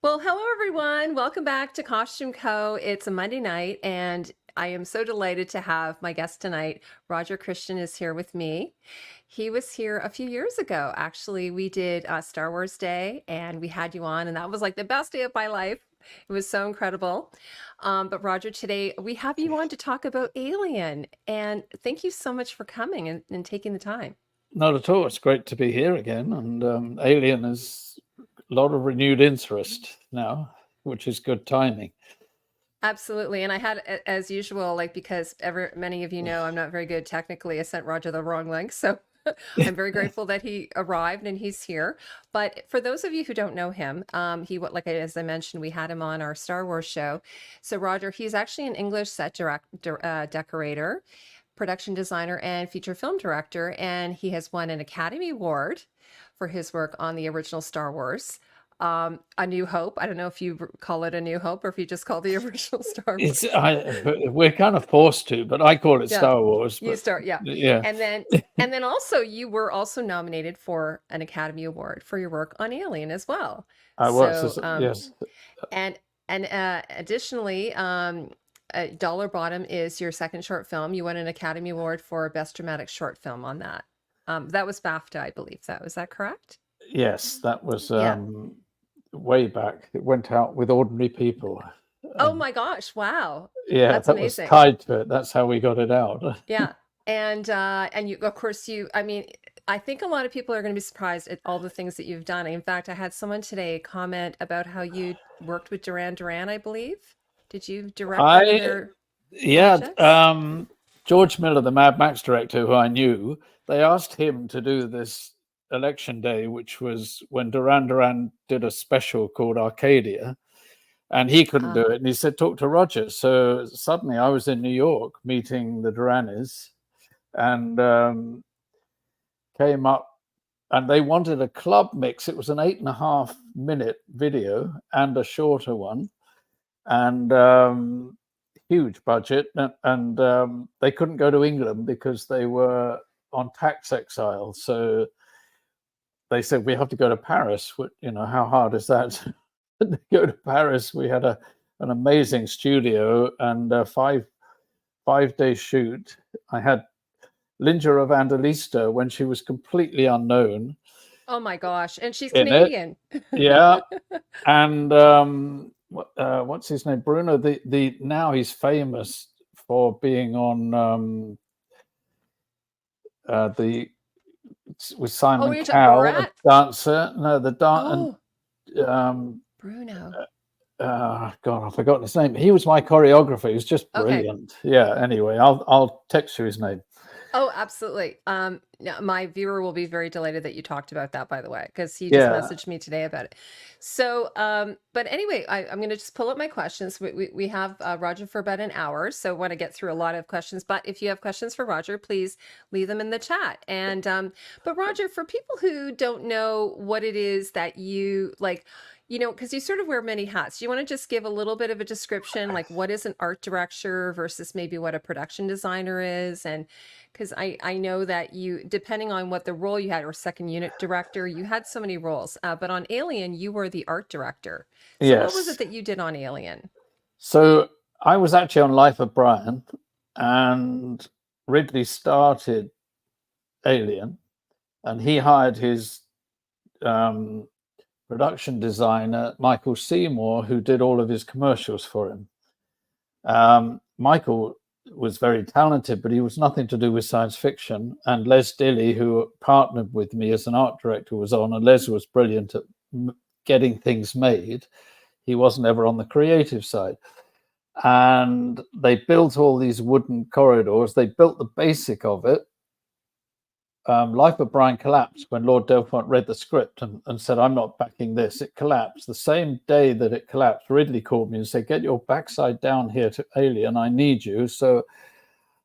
Well, hello everyone. Welcome back to Costume Co. It's a Monday night, and I am so delighted to have my guest tonight. Roger Christian is here with me. He was here a few years ago. Actually, we did Star Wars Day, and we had you on, and that was like the best day of my life. It was so incredible. But Roger, today we have you on to talk about Alien, and thank you so much for coming and taking the time. Not at all. It's great to be here again. And Alien is a lot of renewed interest now, which is good timing. Absolutely. And I had, as usual, like because many of you know I'm not very good technically, I sent Roger the wrong link. So I'm very grateful that he arrived and he's here. But for those of you who don't know him, as I mentioned, we had him on our Star Wars show. So Roger, he's actually an English decorator, production designer, and feature film director. And he has won an Academy Award for his work on the original Star Wars. A New Hope. I don't know if you call it A New Hope or if you just call the original Star Wars. We're kind of forced to, but I call it Yeah, Star Wars. you But start, yeah. yeah, And then also you were also nominated for an Academy Award for your work on Alien as well. I was. So, Yes, and additionally, Dollar Bottom is your second short film. You won an Academy Award for Best Dramatic Short Film on that. That was BAFTA, I believe. Was that correct? yes, that was Yeah. way back. It went out with Ordinary People. Oh my gosh, wow. Yeah, That's that was amazing. tied to it. That's how we got it out. Yeah. And you, of course, I mean, I think a lot of people are going to be surprised at all the things that you've done. In fact, I had someone today comment about how you worked with Duran Duran, I believe. Did you direct one of I their Yeah, projects? George Miller, the Mad Max director, who I knew, they asked him to do this election day, which was when Duran Duran did a special called Arcadia, and he couldn't do Ah, it. And he said, "Talk to Roger." So suddenly, I was in New York meeting the Duranis, and came up, and they wanted a club mix. It was an 8.5 minute video and a shorter one, and huge budget, and they couldn't go to England because they were on tax exile. So they said we have to go to Paris. How hard is that to go to Paris? We had an amazing studio and a five-day shoot. I had Linda Evangelista when she was completely unknown oh my gosh. And she's in it. Canadian. Yeah, and what's his name? Bruno. The now he's famous for being on the with Oh, Simon you're talking Cowell, a Borat? dancer. No, the dance Oh, and Bruno. God, I've forgotten his name. He was my choreographer. He was just Okay. brilliant. Yeah. Anyway, I'll text you his name. Oh, absolutely. My viewer will be very delighted that you talked about that, by the way, because he just Yeah. messaged me today about it. So, but anyway, I'm going to just pull up my questions. We have Roger for about an hour, so want to get through a lot of questions. But if you have questions for Roger, please leave them in the chat. And but Roger, for people who don't know what it is that you like, because you sort of wear many hats. Do you want to just give a little bit of a description, like what is an art director versus maybe what a production designer is, and because I know that you, depending on what the role you had, or second unit director, you had so many roles. But on Alien, you were the art director. So what was it Yes. that you did on Alien? So I was actually on Life of Brian, and Ridley started Alien, and he hired his production designer, Michael Seymour, who did all of his commercials for him. Michael was very talented, but he was nothing to do with science fiction. And Les Dilly, who partnered with me as an art director, was on, and Les was brilliant at getting things made. He wasn't ever on the creative side. And they built all these wooden corridors. They built the basic of it. Life of Brian collapsed when Lord Delpont read the script and said, "I'm not backing this." It collapsed. The same day that it collapsed, Ridley called me and said, "Get your backside down here to Alien. I need you." So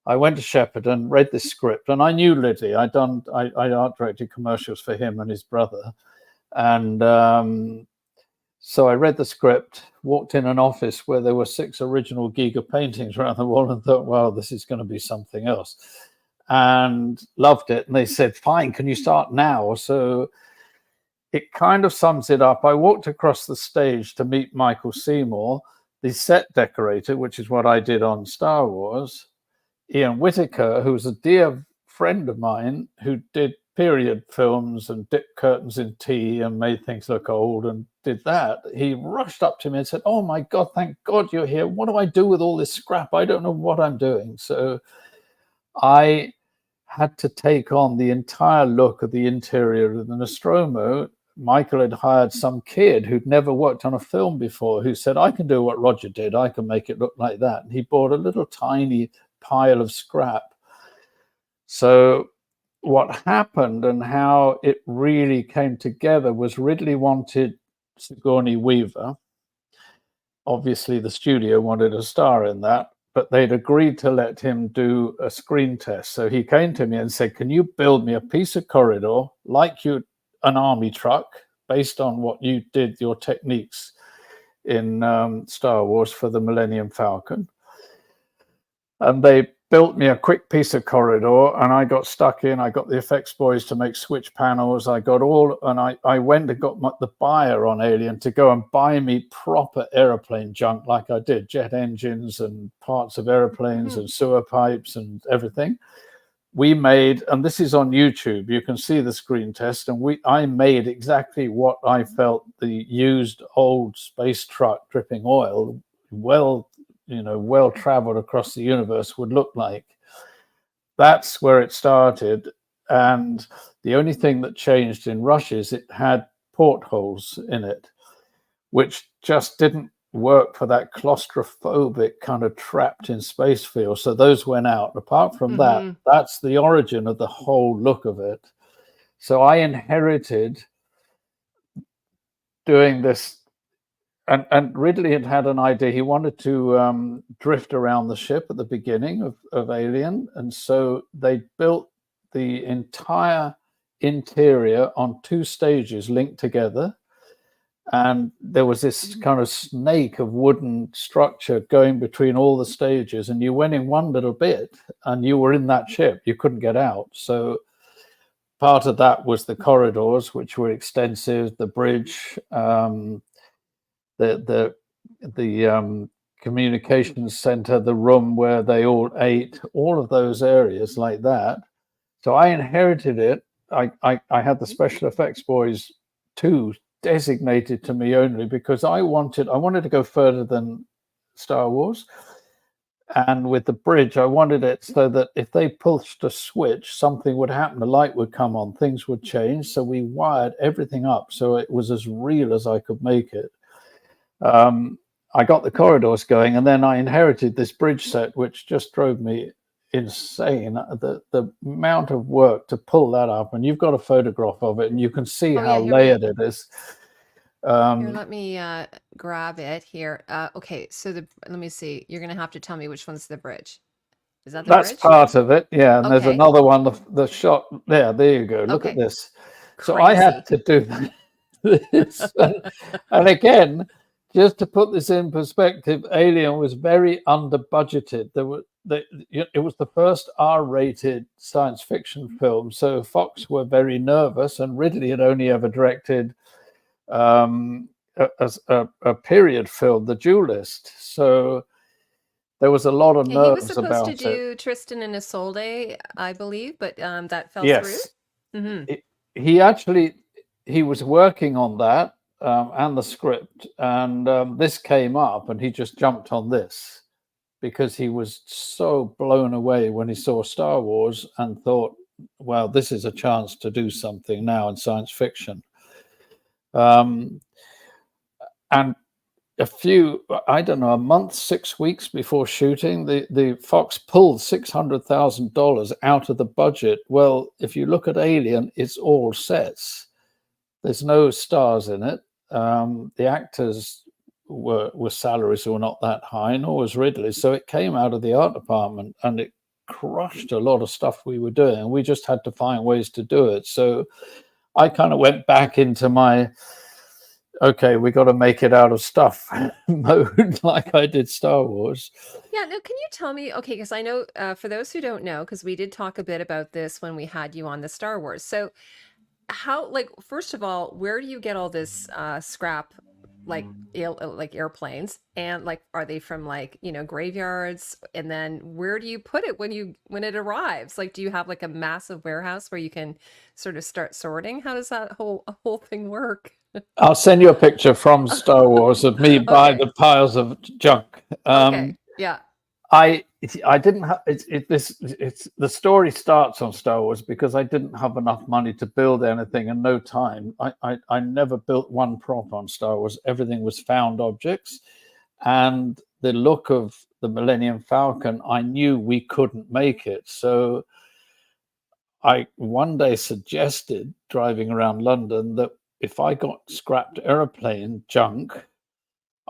I went to Shepperton, read this script, and I knew Ridley. I art directed commercials for him and his brother. And so I read the script, walked in an office where there were 6 original Giga paintings around the wall and thought, wow, this is going to be something else. And loved it. And they said, fine, can you start now? So it kind of sums it up. I walked across the stage to meet Michael Seymour, the set decorator, which is what I did on Star Wars. Ian Whitaker, who was a dear friend of mine who did period films and dipped curtains in tea and made things look old and did that. He rushed up to me and said, "Oh my God, thank God you're here. What do I do with all this scrap? I don't know what I'm doing." So I had to take on the entire look of the interior of the Nostromo. Michael had hired some kid who'd never worked on a film before who said, "I can do what Roger did. I can make it look like that." And he bought a little tiny pile of scrap. So what happened and how it really came together was Ridley wanted Sigourney Weaver. Obviously, the studio wanted a star in that, but they'd agreed to let him do a screen test. So he came to me and said, "Can you build me a piece of corridor like you an army truck based on what you did, your techniques in Star Wars for the Millennium Falcon?" And they built me a quick piece of corridor, and I got stuck in. I got the effects boys to make switch panels. I got all, and I went and got the buyer on Alien to go and buy me proper airplane junk like I did, jet engines and parts of airplanes and sewer pipes and everything. We made, and this is on YouTube, you can see the screen test, and I made exactly what I felt the used old space truck dripping oil, well traveled across the universe would look like. That's where it started. And the only thing that changed in Rush is it had portholes in it, which just didn't work for that claustrophobic kind of trapped in space feel. So those went out. Apart from that, that's the origin of the whole look of it. So I inherited doing this. And Ridley had an idea. He wanted to drift around the ship at the beginning of Alien. And so they built the entire interior on 2 stages linked together. And there was this kind of snake of wooden structure going between all the stages. And you went in one little bit and you were in that ship. You couldn't get out. So part of that was the corridors, which were extensive, the bridge, the communications center, the room where they all ate, all of those areas like that. So I inherited it. I had the special effects boys too designated to me only because I wanted to go further than Star Wars. And with the bridge, I wanted it so that if they pushed a switch, something would happen. The light would come on, things would change. So we wired everything up so it was as real as I could make it. I got the corridors going, and then I inherited this bridge set, which just drove me insane. The amount of work to pull that up, and you've got a photograph of it, and you can see how layered it is. Here, let me grab it here. Okay, so let me see. You're going to have to tell me which one's the bridge. Is that the bridge? That's part of it, yeah. And there's Okay. another one, the shot there. There you go. Look at this. So I had to do this, and again, just to put this in perspective, Alien was very under budgeted. It was the first R-rated science fiction film, so Fox were very nervous, and Ridley had only ever directed a period film, The Duelist. So there was a lot of nerves about it. He was supposed to do Tristan and Isolde, I believe, but that fell through. He was working on that and the script, and this came up, and he just jumped on this because he was so blown away when he saw Star Wars and thought, well, this is a chance to do something now in science fiction. And a month, 6 weeks before shooting, the Fox pulled $600,000 out of the budget. Well, if you look at Alien, it's all sets. There's no stars in it. The actors were salaries were not that high, nor was Ridley. So it came out of the art department, and it crushed a lot of stuff we were doing. And we just had to find ways to do it. So I kind of went back into my, okay, we got to make it out of stuff mode, like I did Star Wars. Yeah, no, can you tell me, okay, because I know for those who don't know, because we did talk a bit about this when we had you on the Star Wars. So how, like, first of all, where do you get all this scrap, like airplanes, and like, are they from, like, graveyards? And then where do you put it when it arrives? Like, do you have like a massive warehouse where you can sort of start sorting? How does that whole thing work? I'll send you a picture from Star Wars of me by Okay. the piles of junk. Okay. Yeah. I I didn't have it's the story starts on Star Wars because I didn't have enough money to build anything and no time. I never built one prop on Star Wars. Everything was found objects, and the look of the Millennium Falcon, I knew we couldn't make it. So I one day suggested, driving around London, that if I got scrapped aeroplane junk,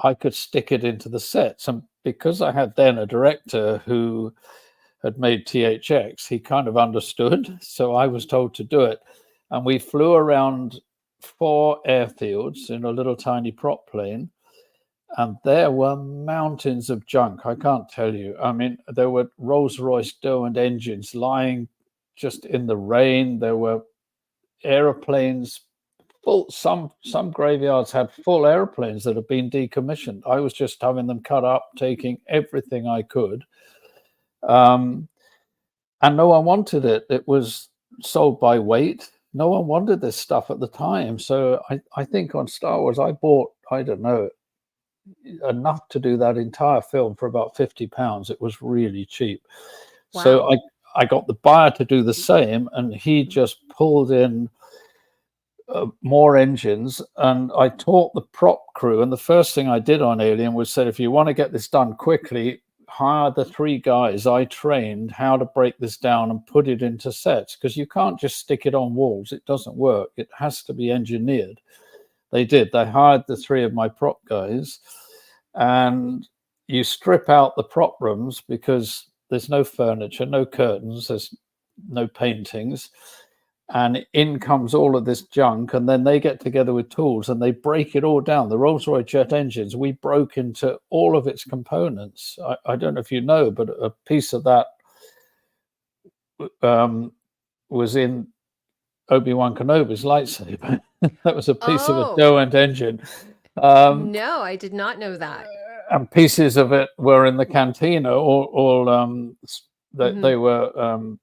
I could stick it into the sets. And because I had then a director who had made THX, he kind of understood. So I was told to do it. And we flew around 4 airfields in a little tiny prop plane. And there were mountains of junk. I can't tell you. I mean, there were Rolls-Royce Derwent engines lying just in the rain. There were aeroplanes full. Some graveyards had full airplanes that had been decommissioned. I was just having them cut up, taking everything I could, and no one wanted it. It was sold by weight. No one wanted this stuff at the time. So I think on Star Wars I bought, I don't know, enough to do that entire film for about £50. It was really cheap. So Wow. I got the buyer to do the same, and he just pulled in more engines. And I taught the prop crew. And the first thing I did on Alien was said, if you want to get this done quickly, hire the 3 guys I trained how to break this down and put it into sets, because you can't just stick it on walls. It doesn't work. It has to be engineered. They did. They hired the 3 of my prop guys, and you strip out the prop rooms because there's no furniture, no curtains, there's no paintings, and in comes all of this junk. And then they get together with tools and they break it all down. The Rolls-Royce jet engines, we broke into all of its components. I don't know if you know, but a piece of that was in Obi-Wan Kenobi's lightsaber. That was a piece of a Oh, Derwent engine. Um, no, I did not know that. and pieces of it were in the cantina, all Hmm. they were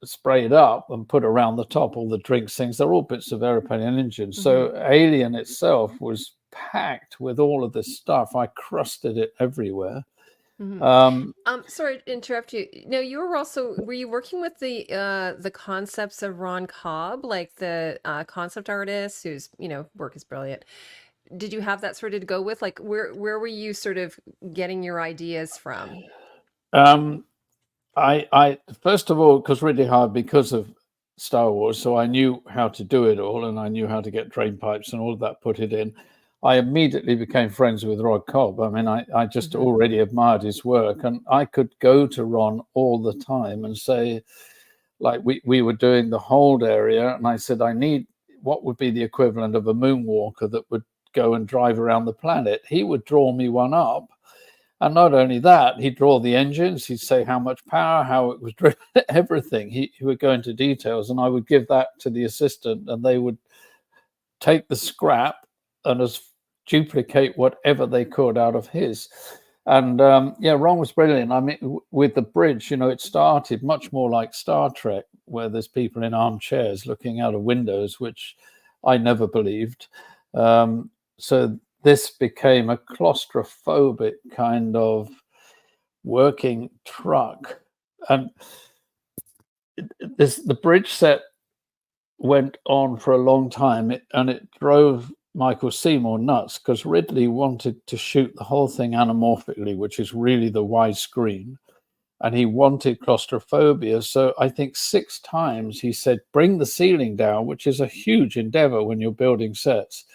sprayed up and put around the top, all the drinks things. They're all bits of airplane engines. Hmm. So Alien itself was packed with all of this stuff. I crusted it everywhere. Hmm. Um, Sorry to interrupt you. No, were you working with the concepts of Ron Cobb, like the concept artist whose, work is brilliant. Did you have that sort of to go with? Like, where were you sort of getting your ideas from? um, I first of all, because really hard because of Star Wars, so I knew how to do it all, and I knew how to get drain pipes and all of that put it in. I immediately became friends with Rod Cobb. I mean, I just Hmm. already admired his work, and I could go to Ron all the time and say, like, we were doing the hold area, and I said, I need what would be the equivalent of a moonwalker that would go and drive around the planet. He would draw me one up, and not only that, he'd draw the engines, he'd say how much power, how it was driven, everything. He would go into details, and I would give that to the assistant, and they would take the scrap and as duplicate whatever they could out of his. And yeah, Ron was brilliant. I mean, with the bridge, it started much more like Star Trek, where there's people in armchairs looking out of windows, which I never believed. So this became a claustrophobic kind of working truck. And the bridge set went on for a long time, and it drove Michael Seymour nuts, because Ridley wanted to shoot the whole thing anamorphically, which is really the widescreen, and he wanted claustrophobia. So I think 6 times he said, bring the ceiling down, which is a huge endeavor when you're building sets.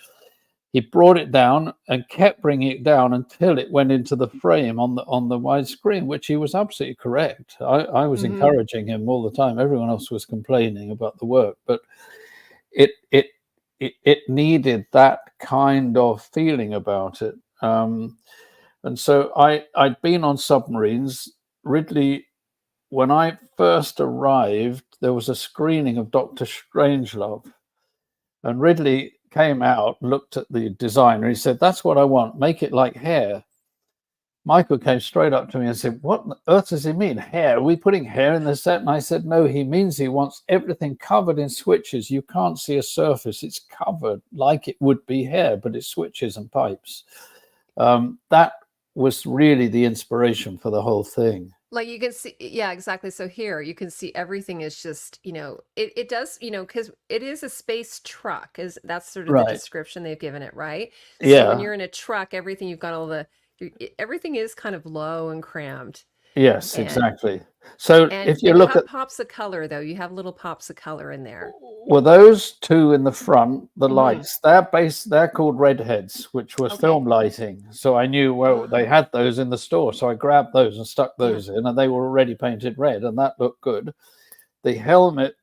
He brought it down and kept bringing it down until it went into the frame on the widescreen, which he was absolutely correct. I was Hmm. encouraging him all the time. Everyone else was complaining about the work, but it it it needed that kind of feeling about it. And so I'd been on submarines. Ridley, when I first arrived, there was a screening of Dr. Strangelove, And Ridley came out, looked at the designer. He said, "That's what I want. Make it like hair." Michael came straight up to me and said, "What on earth does he mean? Hair? Are we putting hair in the set?" And I said, "No, he means he wants everything covered in switches. You can't see a surface. It's covered like it would be hair, but it's switches and pipes." That was really the inspiration for the whole thing. Like you can see, yeah, exactly. So here you can see everything is just, it does, because it is a space truck, is that's sort of the Right. description they've given it, right? So when Yeah. you're in a truck, everything you've got all everything is kind of low and cramped. Yes, And exactly. So and if you and you look at, have pops of color though. You have little pops of color in there. well, those two in the front, the Hmm. lights, they're called redheads, which was Okay. film lighting. So I knew, well, they Ah, had those in the store. So I grabbed those and stuck yeah. those in, and they were already painted red, and that looked good. The helmet,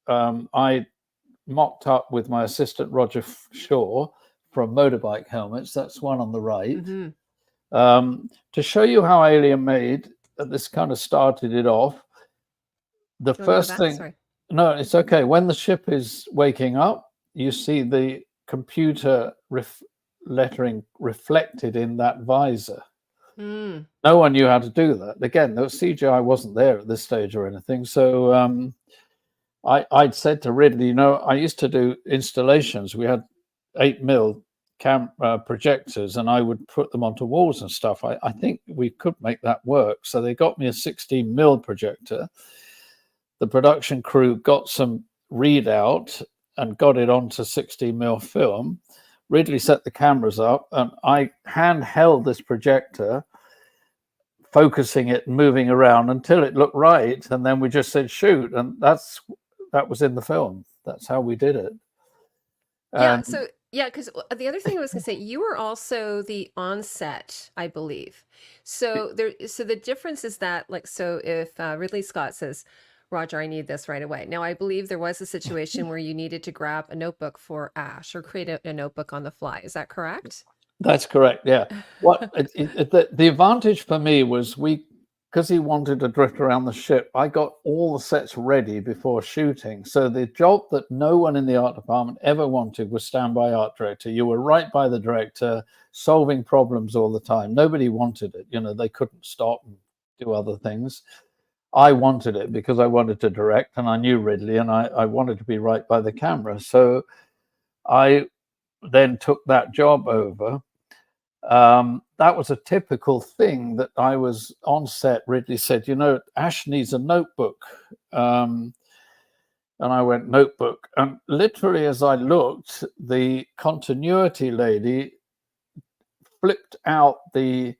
I mocked up with my assistant, Roger Shaw, from Motorbike Helmets. That's one on the right. Hmm. To show you how Alien made, this kind of started it off. The Do you want to go first back? thing, Sorry. no, it's okay. When the ship is waking up, you see the computer lettering reflected in that visor. Mm. No one knew how to do that. Again, the CGI wasn't there at this stage or anything. So I'd said to Ridley, I used to do installations. We had 8mm projectors, and I would put them onto walls and stuff. I think we could make that work. So they got me a 16mm projector. The production crew got some readout and got it onto 16mm film. Ridley set the cameras up, and I handheld this projector, focusing it and moving around until it looked right, and then we just said shoot, and that was in the film. That's how we did it. Yeah, And so yeah, because the other thing I was gonna say, you were also the onset, I believe. So the difference is that, like, so if Ridley Scott says, "Roger, I need this right away." Now, I believe there was a situation where you needed to grab a notebook for Ash or create a notebook on the fly. Is that correct? that's correct. Yeah. The advantage for me was because he wanted to drift around the ship, I got all the sets ready before shooting. So the job that no one in the art department ever wanted was standby art director. You were right by the director, solving problems all the time. Nobody wanted it. They couldn't stop and do other things. I wanted it because I wanted to direct, and I knew Ridley, and I wanted to be right by the camera. So I then took that job over. That was a typical thing that I was on set. Ridley said, Ash needs a notebook. And I went, notebook. And literally, as I looked, the continuity lady flipped out the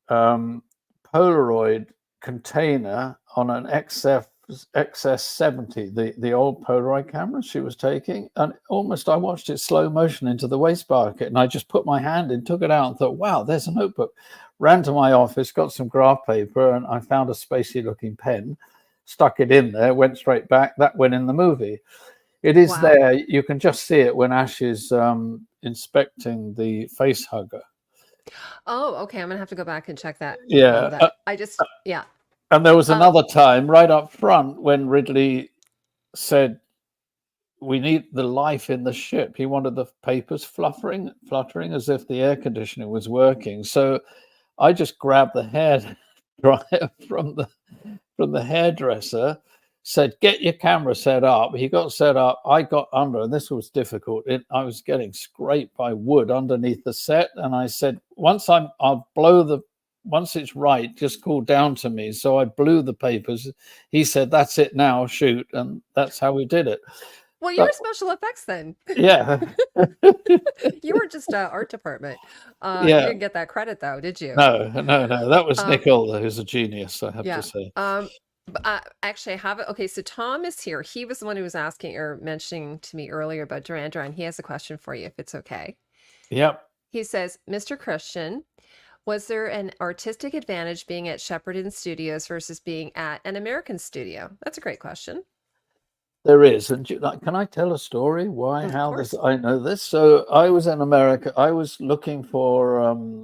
Polaroid container on an XS70, the old Polaroid camera she was taking, and almost I watched it slow motion into the wastebasket, and I just put my hand in, took it out, and thought, "Wow, there's a notebook." Ran to my office, got some graph paper, and I found a spacey-looking pen, stuck it in there, went straight back. That went in the movie. It is Wow. there. You can just see it when Ash is inspecting the face hugger. Oh, okay. I'm gonna have to go back and check that. Yeah. I just, yeah. And there was Um, another time right up front when Ridley said, "We need the life in the ship." He wanted the papers fluttering as if the air conditioning was working. So I just grabbed the hair dryer from the hairdresser, said, "Get your camera set up." He got set up. I got under, and this was difficult. I was getting scraped by wood underneath the set, and I said, once it's right, just call down to me. So I blew the papers. He said, "That's it now, shoot." And that's how we did it. well, you But were special effects then. yeah, You were just art department. You yeah. didn't get that credit though, did you? No, no, no. That was Um, Nick Older, who's a genius, I have to yeah. say. But actually, I have it. Okay, so Tom is here. He was the one who was asking or mentioning to me earlier about Duran Duran. He has a question for you, if it's okay. Yep. He says, Mr. Christian, was there an artistic advantage being at Shepperton Studios versus being at an American studio? That's a great question. There is. And can I tell a story Of how this, course. I know this? So I was in America. I was looking for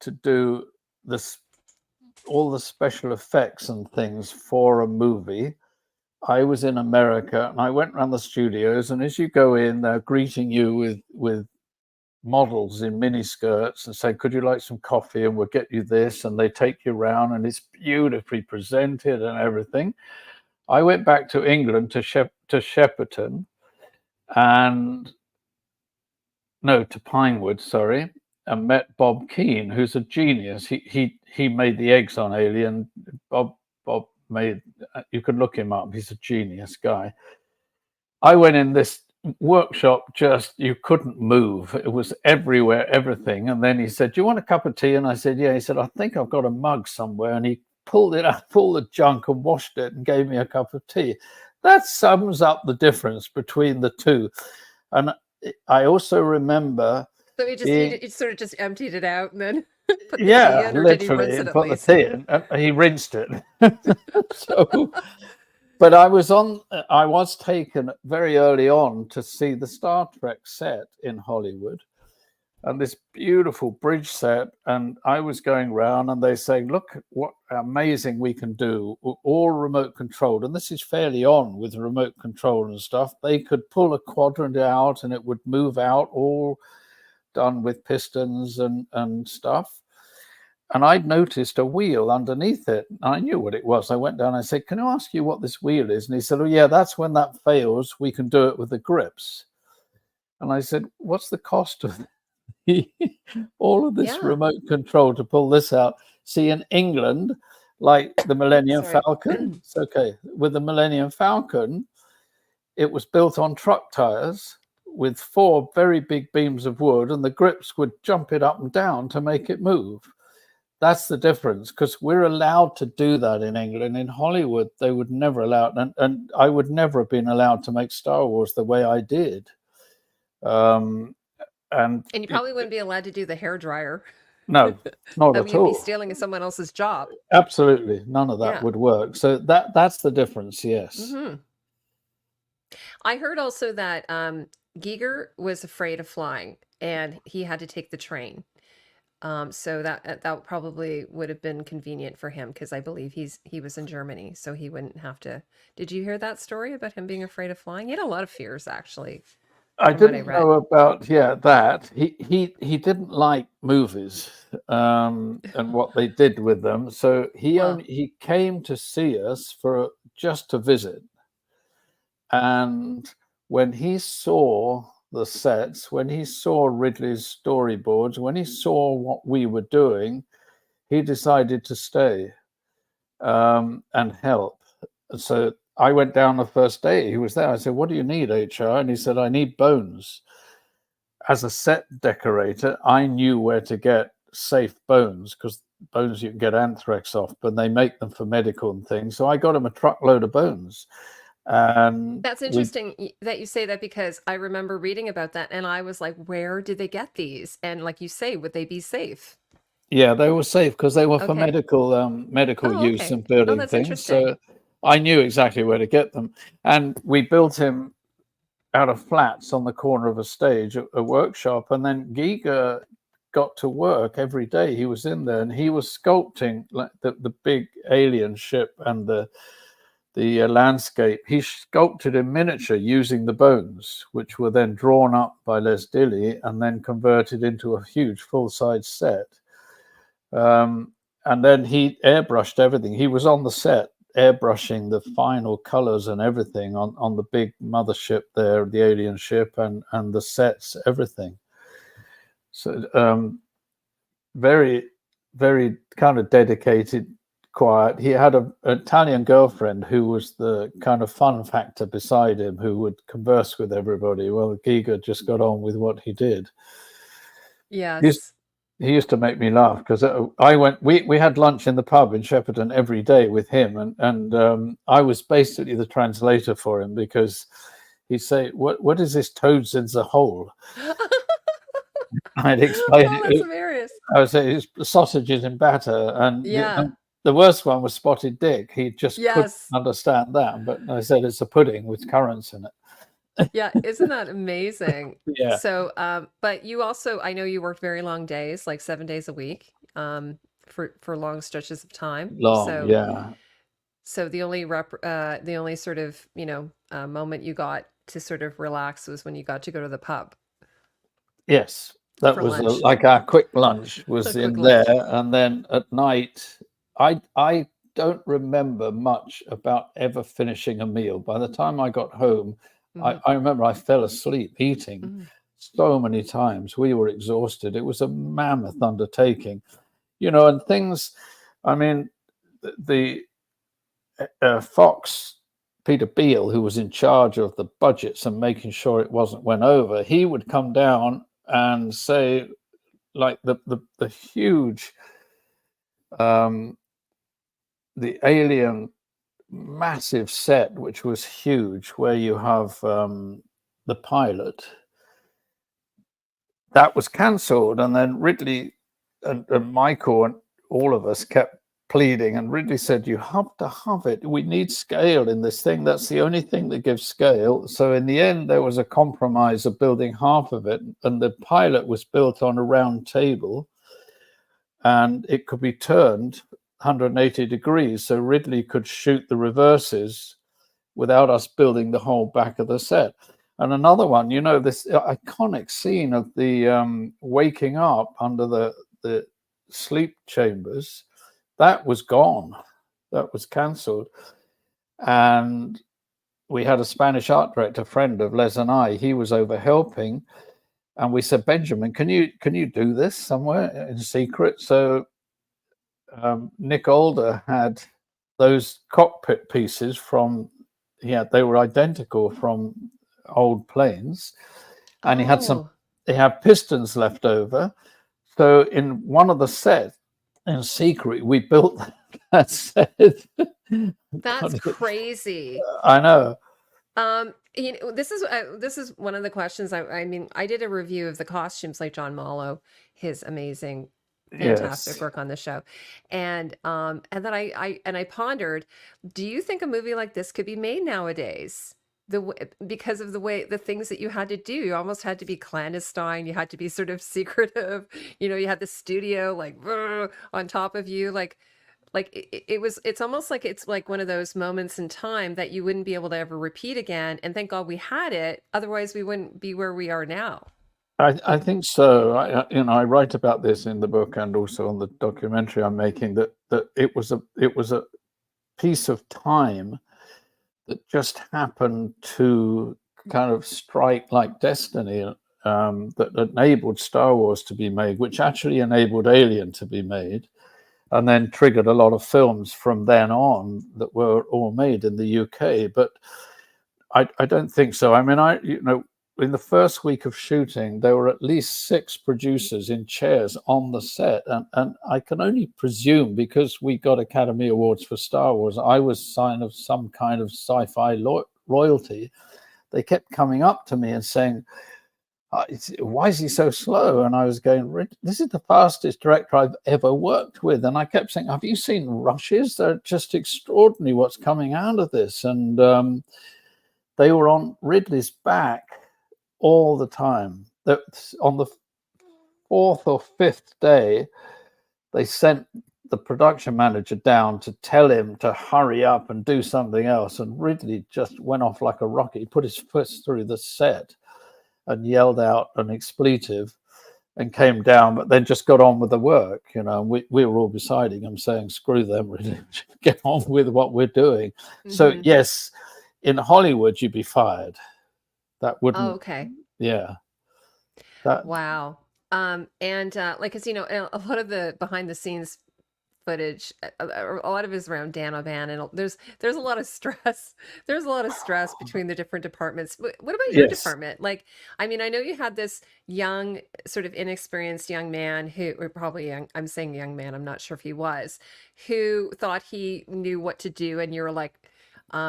to do this all the special effects and things for a movie. I was in America, and I went around the studios, and as you go in, they're greeting you with models in miniskirts and say, "Could you like some coffee? And we'll get you this." And they take you around, and it's beautifully presented and everything. I went back to England to Shepperton, and no, to Pinewood, sorry, and met Bob Keane, who's a genius. He made the eggs on Alien. Bob made. You could look him up. He's a genius guy. I went in this workshop, just you couldn't move. It was everywhere, everything. And then he said, "Do you want a cup of tea?" And I said, "Yeah." He said, "I think I've got a mug somewhere." And he pulled it out, pulled the junk and washed it and gave me a cup of tea. That sums up the difference between the two. And I also remember So he just being, he sort of just emptied it out and then put the tea yeah, in, or did he rinse literally, it and at put the least? tea in, and he rinsed it. So, but I was taken very early on to see the Star Trek set in Hollywood, and this beautiful bridge set. And I was going around, and they saying, "Look what amazing we can do, all remote controlled." And this is fairly on with remote control and stuff. They could pull a quadrant out, and it would move out, all done with pistons and stuff. And I'd noticed a wheel underneath it. I knew what it was. I went down and I said, "Can I ask you what this wheel is?" And he said, "Oh, yeah, that's when that fails, we can do it with the grips." And I said, "What's the cost of all of this Yeah. remote control to pull this out?" See, in England, like the Millennium Sorry. Falcon, it's okay. With the Millennium Falcon, it was built on truck tires with 4 very big beams of wood, and the grips would jump it up and down to make it move. That's the difference, because we're allowed to do that in England. In Hollywood, they would never allow it, and I would never have been allowed to make Star Wars the way I did. Um, and And you probably wouldn't be allowed to do the hair dryer. no, not That would at you'd be all. stealing someone else's job. Absolutely, none of that Yeah. would work. So that's the difference. Yes, Hmm. I heard also that Giger was afraid of flying and he had to take the train. So that probably would have been convenient for him because I believe he was in Germany, so he wouldn't have to. Did you hear that story about him being afraid of flying? He had a lot of fears, actually, I from what I didn't read. know about that. He didn't like movies and what they did with them. So Well, he came to see us for just to visit. And when he saw the sets, when he saw Ridley's storyboards, when he saw what we were doing, he decided to stay and help. So I went down the first day. He was there. I said, "What do you need, HR?" And he said, "I need bones." As a set decorator, I knew where to get safe bones, because bones you can get anthrax off, but they make them for medical and things. So I got him a truckload of bones. And that's interesting that you say that because I remember reading about that and I was like, where did they get these? And like you say, would they be safe? yeah, they were safe because they were for Okay. medical Oh, use okay. and Oh, building that's things. interesting. So I knew exactly where to get them. And we built him out of flats on the corner of a stage, a workshop. And then Giga got to work every day. He was in there and he was sculpting like the big alien ship and the landscape. He sculpted in miniature using the bones, which were then drawn up by Les Dilly and then converted into a huge full-size set. And then he airbrushed everything. He was on the set airbrushing the final colors and everything on the big mothership there, the alien ship, and the sets, everything. So very, very kind of dedicated, quiet. He had an Italian girlfriend who was the kind of fun factor beside him, who would converse with everybody. Well, Giga just got on with what he did. Yes. He used to make me laugh because I went. We had lunch in the pub in Shepperton every day with him, and I was basically the translator for him, because he'd say, "What is this toads in the hole?" I'd explain Oh, that's it. hilarious. I would say it's sausages in batter, Yeah. and the worst one was spotted dick. He just couldn't Yes. understand that. But I said it's a pudding with currants in it. Yeah. Isn't that amazing? Yeah, So, but you also, I know you worked very long days, like 7 days a week, for long stretches of time. long. So, Yeah, So the only sort of, moment you got to sort of relax was when you got to go to the pub Yes, that for was lunch. like our quick lunch A was quick in there, lunch. and then at night, I don't remember much about ever finishing a meal. By the time I got home, Hmm. I remember I fell asleep eating Hmm. so many times. We were exhausted. It was a mammoth undertaking, you know, and things. I mean, the Fox. Peter Beale, who was in charge of the budgets and making sure it wasn't went over, he would come down and say, like the huge um the alien massive set, which was huge, where you have the pilot, that was cancelled, and then Ridley and Michael and all of us kept pleading, and Ridley said, you have to have it, we need scale in this thing, that's the only thing that gives scale. So in the end there was a compromise of building half of it, and the pilot was built on a round table and it could be turned 180 degrees, so Ridley could shoot the reverses without us building the whole back of the set. And another one, you know, this iconic scene of the waking up under the sleep chambers, that was gone, that was cancelled. And we had a Spanish art director friend of Les and I, he was over helping, and we said, Benjamin, can you do this somewhere in secret? So Nick Older had those cockpit pieces from, yeah, they were identical from old planes, and Oh, he had pistons left over. So in one of the sets, in secret, we built that set. that's God, crazy. I know. This is one of the questions. I mean, I did a review of the costumes, like John Mallow, his amazing, fantastic Yes. work on the show, and then I pondered, do you think a movie like this could be made nowadays? Because of the way the things that you had to do, you almost had to be clandestine. You had to be sort of secretive. You had the studio like on top of you, like it's almost like it's like one of those moments in time that you wouldn't be able to ever repeat again, and thank God we had it, otherwise we wouldn't be where we are now. I think so. I write about this in the book and also on the documentary I'm making, that it was a piece of time that just happened to kind of strike like destiny, that enabled Star Wars to be made, which actually enabled Alien to be made, and then triggered a lot of films from then on that were all made in the UK. But I don't think so. I mean, in the first week of shooting, there were at least 6 producers in chairs on the set. And I can only presume, because we got Academy Awards for Star Wars, I was sign of some kind of sci-fi royalty. They kept coming up to me and saying, why is he so slow? And I was going, this is the fastest director I've ever worked with. And I kept saying, have you seen rushes? They're just extraordinary what's coming out of this. And they were on Ridley's back all the time. On the 4th or 5th day, they sent the production manager down to tell him to hurry up and do something else. And Ridley just went off like a rocket. He put his foot through the set and yelled out an expletive and came down, but then just got on with the work. We were all beside him saying, screw them, Ridley, get on with what we're doing. So, Hmm. yes, in Hollywood, you'd be fired. That Oh, wouldn't, okay. yeah. That Wow. And like, cause a lot of the behind the scenes footage, a lot of it is around Dan O'Ban, and there's a lot of stress. There's a lot of stress between the different departments. What about your yes. department? Like, I mean, I know you had this young, sort of inexperienced young man who, or probably young, I'm saying young man, I'm not sure if he was, who thought he knew what to do, and you were like,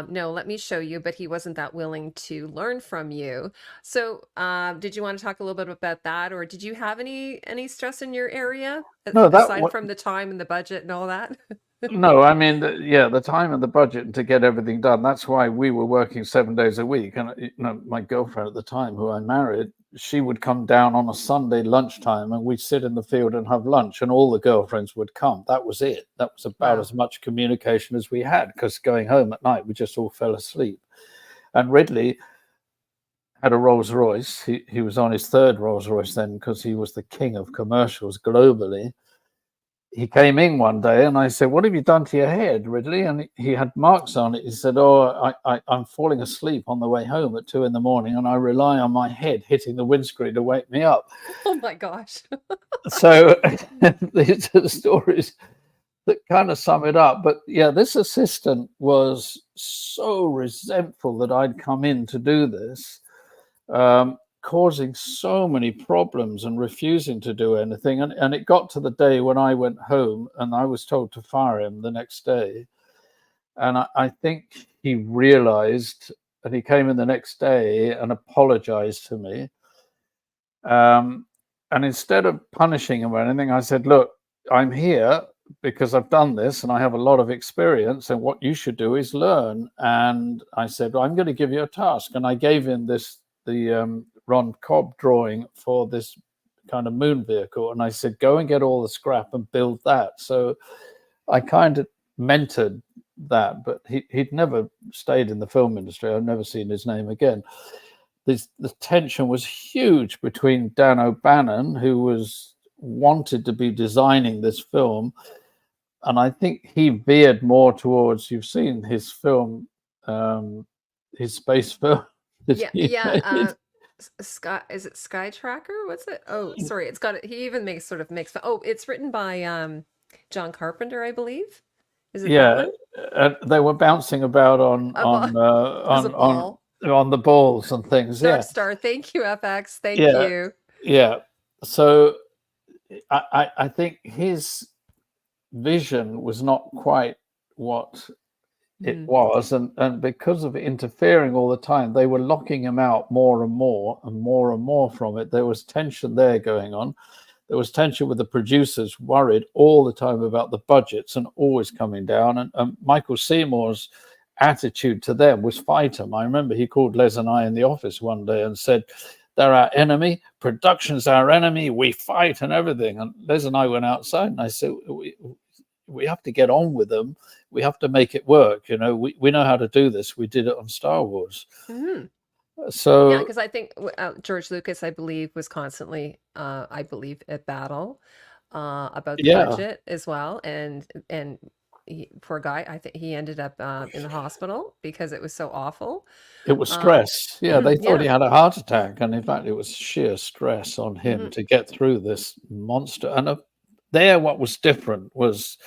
no, let me show you, but he wasn't that willing to learn from you. So, did you want to talk a little bit about that, or did you have any stress in your area No, aside from the time and the budget and all that? no, I mean, the time and the budget to get everything done. That's why we were working 7 days a week. And my girlfriend at the time, who I married, she would come down on a Sunday lunchtime, and we'd sit in the field and have lunch, and all the girlfriends would come. That was it. That was about Wow. as much communication as we had, because going home at night, we just all fell asleep. And Ridley had a Rolls Royce. He was on his third Rolls Royce then, because he was the king of commercials globally. He came in one day and I said, "What have you done to your head, Ridley?" And he had marks on it. He said, "Oh, I'm falling asleep on the way home at 2 a.m, and I rely on my head hitting the windscreen to wake me up." Oh my gosh. So these are the stories that kind of sum it up. But yeah, this assistant was so resentful that I'd come in to do this, causing so many problems and refusing to do anything. And it got to the day when I went home and I was told to fire him the next day. And I think he realized, and he came in the next day and apologized to me. And instead of punishing him or anything, I said, "Look, I'm here because I've done this and I have a lot of experience, and what you should do is learn." And I said, "Well, I'm going to give you a task." And I gave him the Ron Cobb drawing for this kind of moon vehicle. And I said, "Go and get all the scrap and build that." So I kind of mentored that, but he'd never stayed in the film industry. I've never seen his name again. The tension was huge between Dan O'Bannon, who wanted to be designing this film, and I think he veered more towards, you've seen his film, his space film that he made. Sky, is it Sky Tracker? What's it? Oh, sorry. He even makes oh, it's written by John Carpenter, I believe. Is it that Yeah, one? they were bouncing about There's a ball. on the balls and things. Dark Yeah, Star. Thank you, FX. Thank yeah, you. yeah. So I think his vision was not quite what it was, and because of interfering all the time, they were locking him out more and more and more and more from it. There was tension there going on. There was tension with the producers, worried all the time about the budgets and always coming down. And Michael Seymour's attitude to them was fight them. I remember he called Les and I in the office one day and said, "They're our enemy. Production's our enemy. We fight and everything." And Les and I went outside and I said, we have to get on with them. We have to make it work. You know, we know how to do this. We did it on Star Wars. Mm-hmm. So yeah, because I think George Lucas, I believe, was constantly, I believe, at battle about the budget as well, and poor guy, I think he ended up in the hospital because it was so awful. It was stress. Yeah, they thought Yeah. he had a heart attack, and in fact, it was sheer stress on him to get through this monster. And what was different was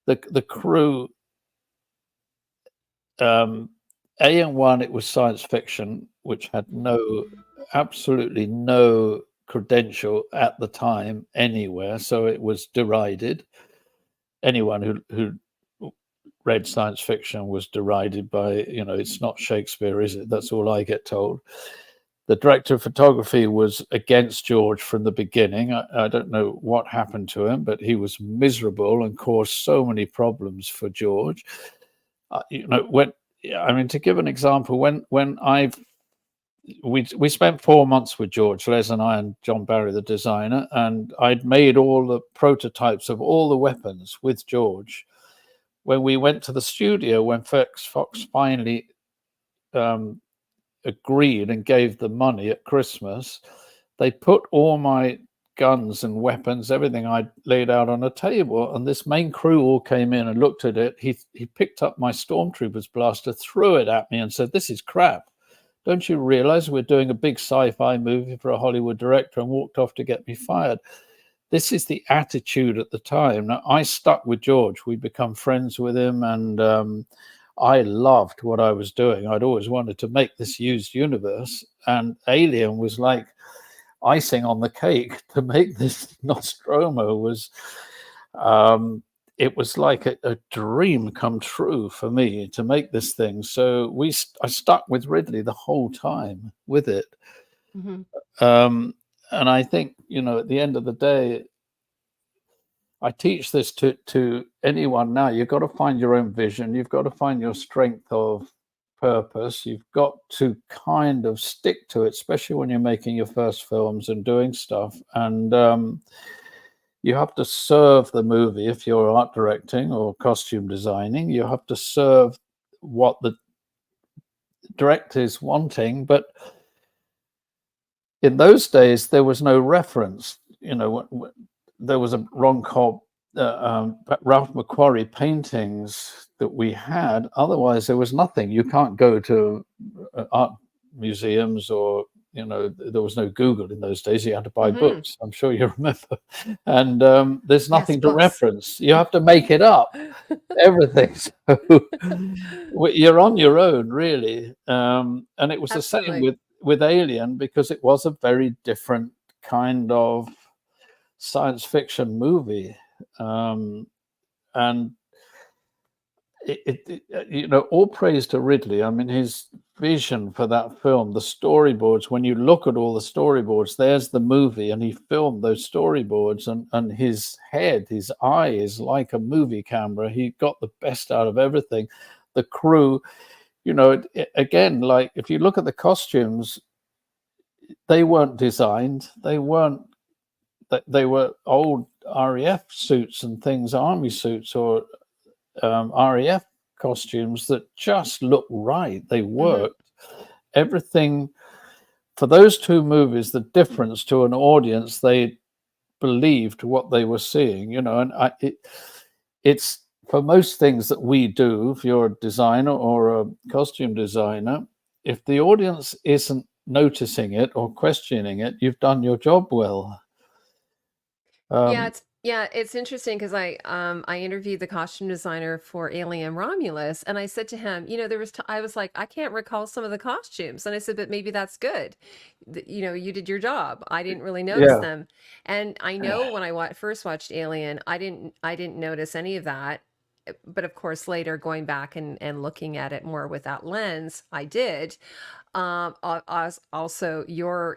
the crew. And one, it was science fiction, which had absolutely no credential at the time anywhere, so it was derided. Anyone who read science fiction was derided by, it's not Shakespeare, is it? That's all I get told. The director of photography was against George from the beginning. I don't know what happened to him, but he was miserable and caused so many problems for George. To give an example, when we spent 4 months with George, Les and I, and John Barry, the designer, and I'd made all the prototypes of all the weapons with George. When we went to the studio, when Fox finally agreed and gave the money at Christmas, they put all my guns and weapons, everything I'd laid out on a table, and this main crew all came in and looked at it. He picked up my Stormtroopers blaster, threw it at me and said, "This is crap. Don't you realize we're doing a big sci-fi movie for a Hollywood director?" and walked off to get me fired. This is the attitude at the time. Now, I stuck with George. We'd become friends with him, and I loved what I was doing. I'd always wanted to make this used universe, and Alien was like icing on the cake. To make this Nostromo was it was like a dream come true for me to make this thing. So I stuck with Ridley the whole time with it. And I think, at the end of the day, I teach this to anyone now. You've got to find your own vision. You've got to find your strength of purpose. You've got to kind of stick to it, especially when you're making your first films and doing stuff. And you have to serve the movie. If you're art directing or costume designing, you have to serve what the director is wanting. But in those days, there was no reference. There was a Ron Cobb, Ralph McQuarrie paintings that we had. Otherwise, there was nothing. You can't go to art museums, or there was no Google in those days. You had to buy books. I'm sure you remember. And there's nothing to reference. You have to make it up, everything. So you're on your own, really. And it was Absolutely. the same with Alien, because it was a very different kind of science fiction movie. And all praise to Ridley. I mean, his vision for that film, the storyboards, when you look at all the storyboards, there's the movie, and he filmed those storyboards, and his head, his eye is like a movie camera. He got the best out of everything. The crew, again, like if you look at the costumes, they weren't designed. They were old RAF suits and things, army suits, or RAF costumes that just looked right. They worked. Everything for those two movies, the difference to an audience, they believed what they were seeing, and it's for most things that we do, if you're a designer or a costume designer, if the audience isn't noticing it or questioning it, you've done your job well. It's interesting because I interviewed the costume designer for Alien Romulus, and I said to him, I was like, I can't recall some of the costumes, and I said, but maybe that's good. You did your job. I didn't really notice them, and I know when I first watched Alien, I didn't notice any of that. But of course, later going back and looking at it more with that lens, I did. Also your,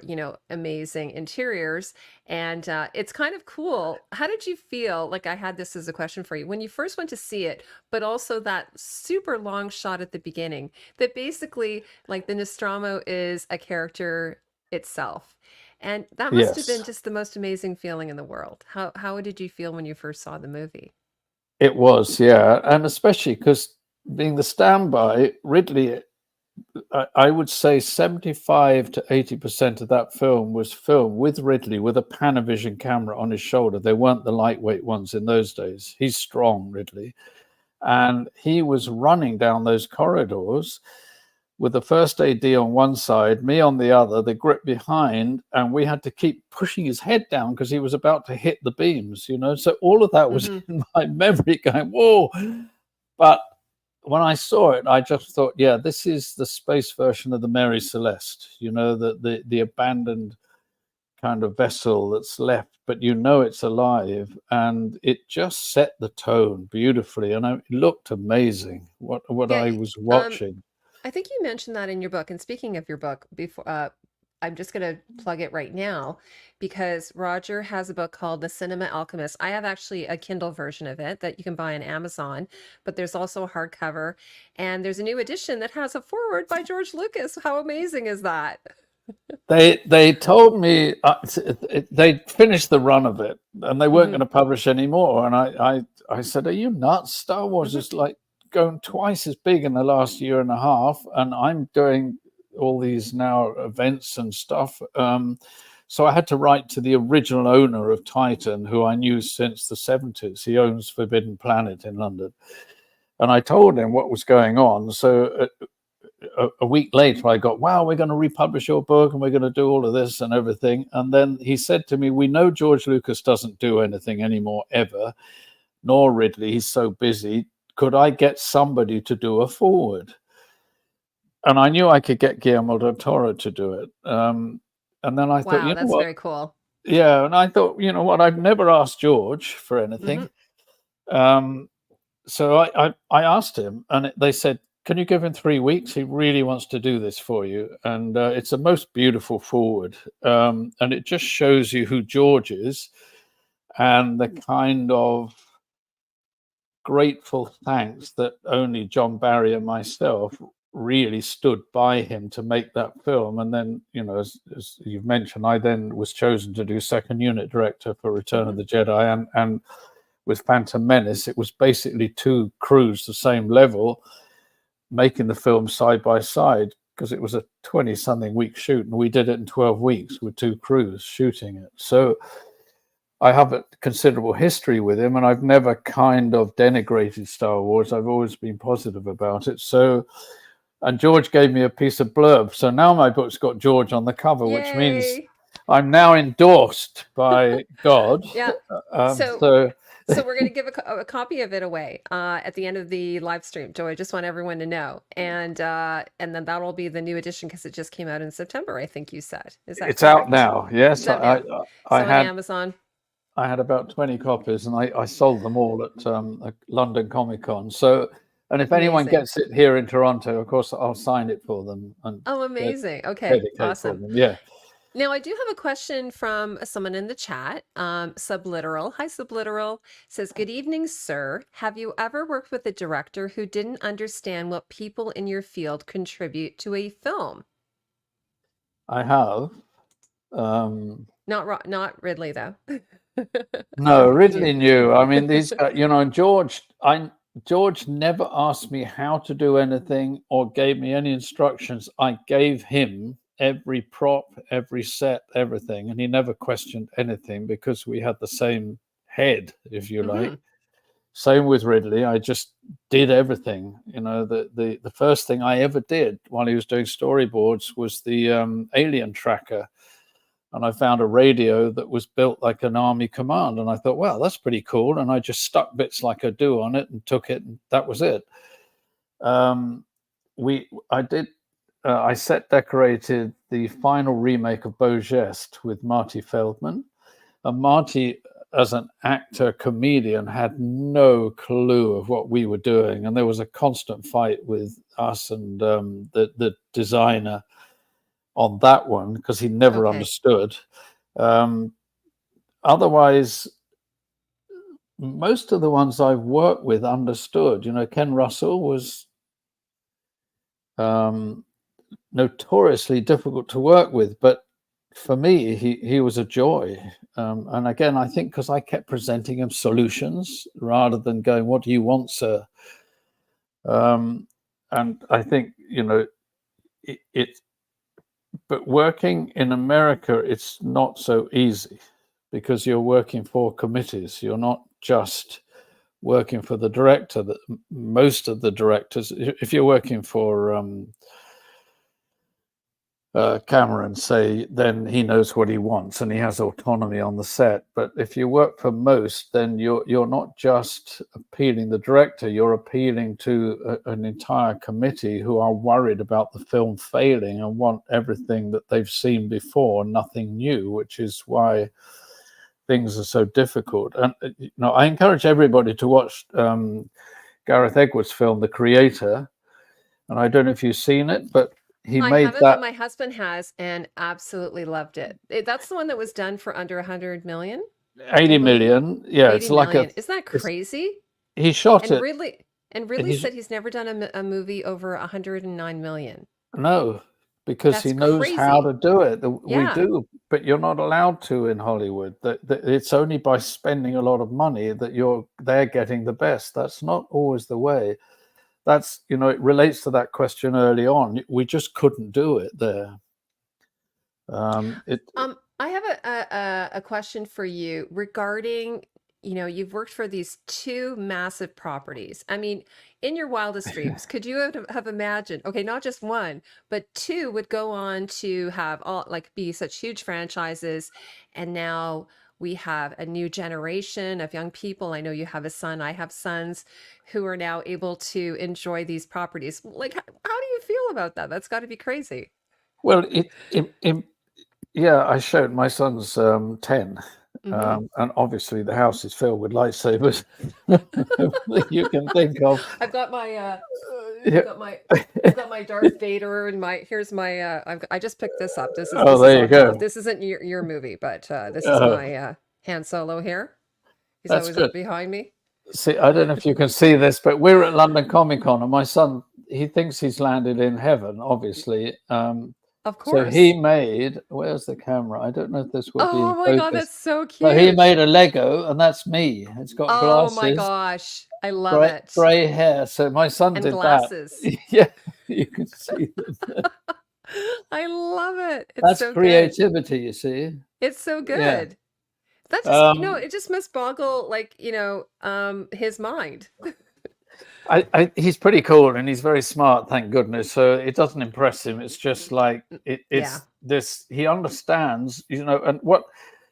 amazing interiors. And it's kind of cool. How did you feel? Like, I had this as a question for you when you first went to see it, but also that super long shot at the beginning that basically, like, the Nostromo is a character itself. And that must have been just the most amazing feeling in the world. How did you feel when you first saw the movie? It was, yeah. And especially because being the standby, Ridley, I would say 75 to 80% of that film was filmed with Ridley with a Panavision camera on his shoulder. They weren't the lightweight ones in those days. He's strong, Ridley. And he was running down those corridors with the first AD on one side, me on the other, the grip behind, and we had to keep pushing his head down because he was about to hit the beams, So all of that was in my memory going, whoa. But when I saw it, I just thought, yeah, this is the space version of the Mary Celeste, the abandoned kind of vessel that's left, but it's alive, and it just set the tone beautifully, and it looked amazing what I was watching. I think you mentioned that in your book. And speaking of your book, I'm just going to plug it right now because Roger has a book called The Cinema Alchemist. I have actually a Kindle version of it that you can buy on Amazon, but there's also a hardcover, and there's a new edition that has a foreword by George Lucas. How amazing is that? They told me they finished the run of it and they weren't going to publish anymore. And I said, "Are you nuts? Star Wars is like going twice as big in the last year and a half, and I'm doing all these now events and stuff." So I had to write to the original owner of Titan, who I knew since the 70s. He owns Forbidden Planet in London. And I told him what was going on. So a week later, I got, wow, we're going to republish your book and we're going to do all of this and everything. And then he said to me, we know George Lucas doesn't do anything anymore, ever, nor Ridley. He's so busy. Could I get somebody to do a forward? And I knew I could get Guillermo del Toro to do it. And then I thought, Wow, that's what? very cool. Yeah. And I thought, what? I've never asked George for anything. So I asked him, and they said, can you give him 3 weeks? He really wants to do this for you. And it's a most beautiful forward. And it just shows you who George is and the kind of grateful thanks that only John Barry and myself really stood by him to make that film. And then, as you've mentioned, I then was chosen to do second unit director for Return of the Jedi, and with Phantom Menace, it was basically two crews the same level making the film side by side, because it was a 20-something week shoot, and we did it in 12 weeks with two crews shooting it. So I have a considerable history with him, and I've never kind of denigrated Star Wars. I've always been positive about it. So, and George gave me a piece of blurb. So now my book's got George on the cover, Yay. which means I'm now endorsed by God. Yeah. So we're going to give a copy of it away at the end of the live stream, Joe. I just want everyone to know, and then that'll be the new edition because it just came out in September. I think you said. Is that it's correct? out now? Yes, It's out now. I on had Amazon. I had about 20 copies, and I sold them all at London Comic Con. So, and if anyone Amazing. gets it here in Toronto, of course, I'll sign it for them. And Oh, amazing. Okay, dedicate awesome. for them. Yeah. Now, I do have a question from someone in the chat. Subliteral. Hi, Subliteral. Says, good evening, sir. Have you ever worked with a director who didn't understand what people in your field contribute to a film? I have. Not Ridley, though. No, Ridley knew. I mean, these, and George never asked me how to do anything or gave me any instructions. I gave him every prop, every set, everything, and he never questioned anything because we had the same head, if you like. Same with Ridley. I just did everything. The first thing I ever did while he was doing storyboards was the alien tracker. And I found a radio that was built like an army command. And I thought, wow, that's pretty cool. And I just stuck bits like I do on it and took it, and that was it. I set decorated the final remake of Beau Geste with Marty Feldman. And Marty, as an actor, comedian, had no clue of what we were doing. And there was a constant fight with us and the designer on that one because he never understood. Otherwise, most of the ones I've worked with understood. Ken Russell was notoriously difficult to work with, but for me, he was a joy. And again, I think because I kept presenting him solutions rather than going, "What do you want, sir?" And I think but working in America, it's not so easy because you're working for committees. You're not just working for the director. That most of the directors, if you're working for Cameron, say, then he knows what he wants and he has autonomy on the set. But if you work for most, then you're not just appealing the director, you're appealing to an entire committee who are worried about the film failing and want everything that they've seen before, nothing new, which is why things are so difficult. And I encourage everybody to watch Gareth Edwards' film, The Creator. And I don't know if you've seen it, but I haven't, but my husband has and absolutely loved it. That's the one that was done for under 100 million? 80 million. Yeah, 80 it's like million. Isn't that crazy? He shot it. Ridley said he's never done a movie over 109 million. No, because he knows how to do it. We do, but you're not allowed to in Hollywood. It's only by spending a lot of money that they're getting the best. That's not always the way. That's, it relates to that question early on. We just couldn't do it there. I have a question for you regarding, you've worked for these two massive properties. I mean, in your wildest dreams, could you have imagined, okay, not just one, but two would go on to have be such huge franchises, and now we have a new generation of young people. I know you have a son, I have sons who are now able to enjoy these properties. Like, how do you feel about that? That's got to be crazy. Well, I showed my son's 10, and obviously the house is filled with lightsabers you can think of. I've got my I've got my Darth Vader and here's my I just picked this up. This is there you go. This isn't your movie, but this is my Han Solo here. He's always up behind me. See, I don't know if you can see this, but we're at London Comic Con, and my son he thinks he's landed in heaven, obviously. Of So he course. made, where's the camera? I don't know if this will be Oh in my God, focus, that's so but he cute. made a Lego, and that's me. It's got Oh my glasses, gosh. I love it. grey hair. So my son And did that. glasses. Yeah, you can see them. I love it. It's That's so good. creativity, you see. It's so Yeah. good. That just, Um, it just must boggle like, his mind. he's pretty cool and he's very smart, thank goodness. So it doesn't impress him. It's just like Yeah. it's this. He understands, and what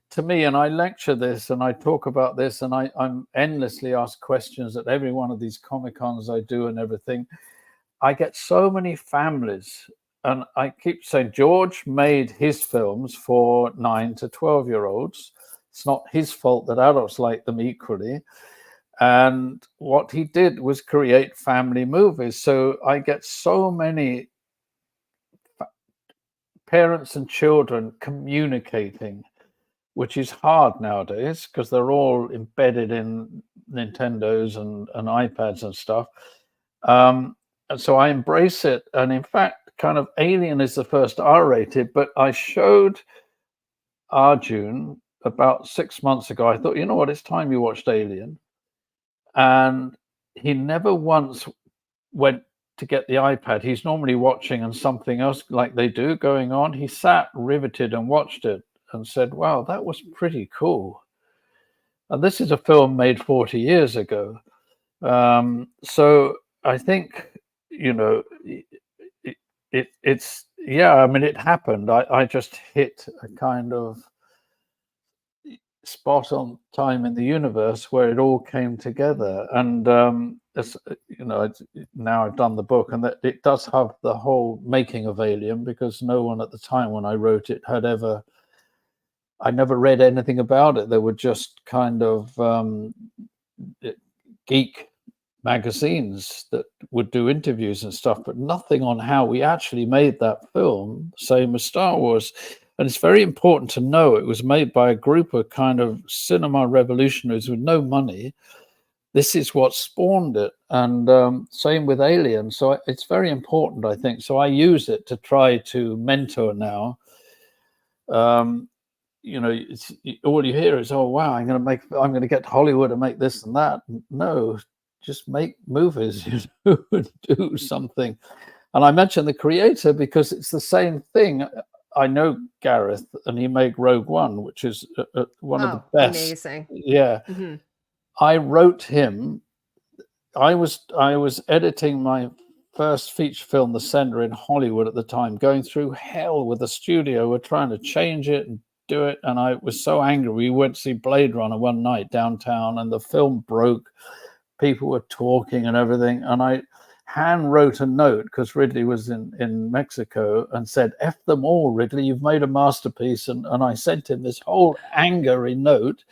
to me. And I lecture this and I talk about this, and I'm endlessly asked questions at every one of these Comic Cons I do and everything. I get so many families, and I keep saying George made his films for 9 to 12-year-olds. It's not his fault that adults like them equally. And what he did was create family movies. So I get so many parents and children communicating, which is hard nowadays because they're all embedded in Nintendos and iPads and stuff. And so I embrace it. And in fact, kind of Alien is the first R-rated, but I showed Arjun about 6 months ago. I thought, you know what, it's time you watched Alien. And he never once went to get the iPad. He's normally watching and something else like they do going on. He sat riveted and watched it and said, wow, that was pretty cool. And this is a film made 40 years ago. So I think, it's, yeah, I mean, it happened. I just hit a kind of spot on time in the universe where it all came together. And now I've done the book, and that it does have the whole making of Alien, because no one at the time when I wrote it had ever. I never read anything about it. There were just kind of geek magazines that would do interviews and stuff, but nothing on how we actually made that film, same as Star Wars. And it's very important to know it was made by a group of kind of cinema revolutionaries with no money. This is what spawned it. And same with Alien. So it's very important, I think. So I use it to try to mentor now. All you hear is, oh, wow, I'm going to get to Hollywood and make this and that. No, just make movies, and do something. And I mentioned the creator because it's the same thing. I know Gareth, and he made Rogue One, which is one of the Oh, best. amazing. Yeah, Hmm. I wrote him. I was editing my first feature film, The Sender, in Hollywood at the time, going through hell with the studio. We're trying to change it and do it, and I was so angry. We went to see Blade Runner one night downtown, and the film broke. People were talking and everything, and I hand wrote a note because Ridley was in Mexico and said, F them all, Ridley, you've made a masterpiece. And I sent him this whole angry note.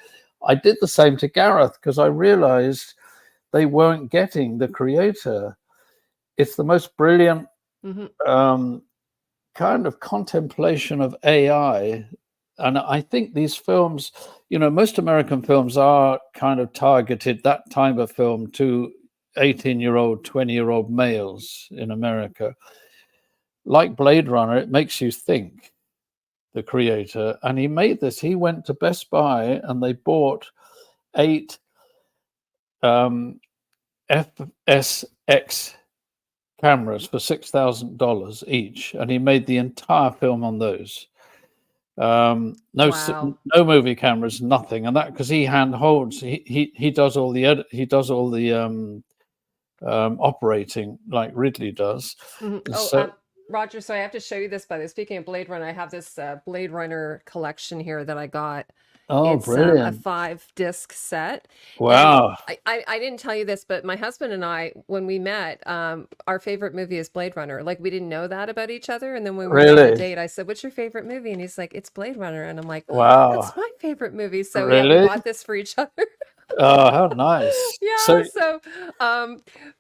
I did the same to Gareth because I realized they weren't getting the creator. It's the most brilliant kind of contemplation of AI. And I think these films, most American films are kind of targeted, that type of film, to 18-year-old, 20-year-old males in America. Like Blade Runner, it makes you think, the creator. And he made this. He went to Best Buy and they bought 8 FSX cameras for $6,000 each. And he made the entire film on those. No Wow. no movie cameras, nothing. And that because he hand holds, he does all the edit, he does all the operating like Ridley does. Oh, So Roger, so I have to show you this, by the way. Speaking of Blade Runner, I have this Blade Runner collection here that I got. oh, It's a brilliant. 5-disc set. And Wow. I didn't tell you this, but my husband and I, when we met, our favorite movie is Blade Runner. Like, we didn't know that about each other. And then when we went on a Really? date, I said, what's your favorite movie? And he's like, it's Blade Runner. And I'm like, Wow. that's my favorite movie. So yeah, we Really? bought this for each other. Oh, how nice. Yeah, So so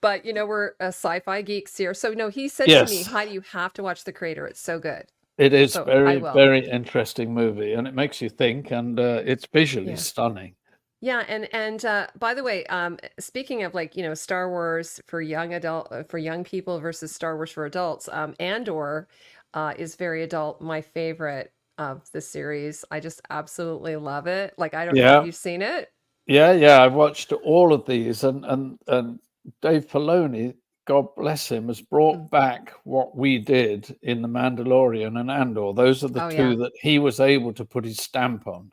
but we're sci-fi geeks here. So no, he said to me, yes, Heidi, you have to watch The Creator. It's so good. it is So I very, will. very interesting movie, and it makes you think, and it's visually Yeah. stunning. Yeah, and by the way, speaking of like, Star Wars for for young people versus Star Wars for adults, Andor is very adult, my favorite of the series. I just absolutely love it. Like, I don't know if Yeah, you've seen it. yeah. I've watched all of these, and Dave Filoni, God bless him, has Mm. brought back what we did in The Mandalorian and Andor. Those are the Oh two yeah. that he was able to put his stamp on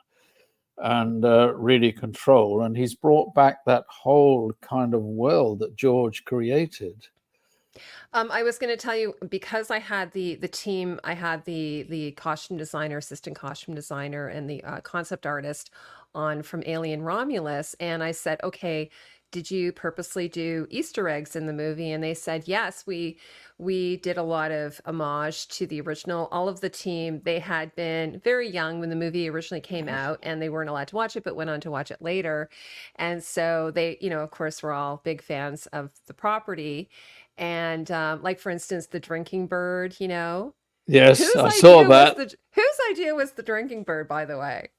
and really control. And he's brought back that whole kind of world that George created. I was going to tell you because I had the team, I had the costume designer, assistant costume designer, and the concept artist on from Alien Romulus, and I said, okay, did you purposely do Easter eggs in the movie? And they said, yes, we did a lot of homage to the original. All of the team, they had been very young when the movie originally came out, and they weren't allowed to watch it, but went on to watch it later. And so they, of course, were all big fans of the property. And like for instance, the drinking bird, Yes, whose I saw idea was that. the drinking bird, by the way?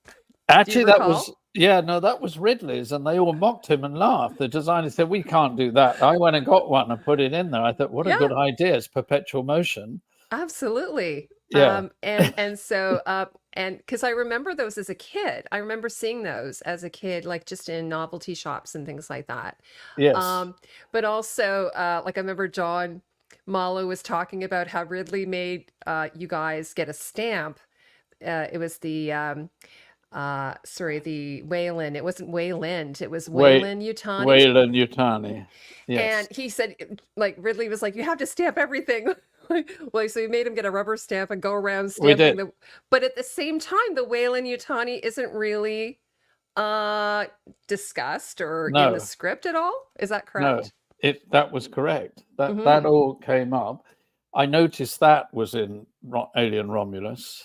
Do you Actually, that was, recall? yeah, no, that was Ridley's, and they all mocked him and laughed. The designer said, "We can't do that." I went and got one and put it in there. I thought, what a good Yeah, idea! It's perpetual motion. absolutely. Yeah. And so and because I remember those as a kid. I remember seeing those as a kid, like just in novelty shops and things like that. Yes. Um, but also like I remember John Malo was talking about how Ridley made you guys get a stamp. It was the Wayland. It wasn't Wayland. It was Wait, Wayland Utani. Wayland Yutani. And Yes, he said, like, Ridley was like, you have to stamp everything. Well, so he made him get a rubber stamp and go around we stamping did. the, but at the same time, the Wayland Utani isn't really uh discussed or in the No, script at all. Is that no. correct? That was correct. That Mm-hmm. all came up. I noticed that was in Alien Romulus.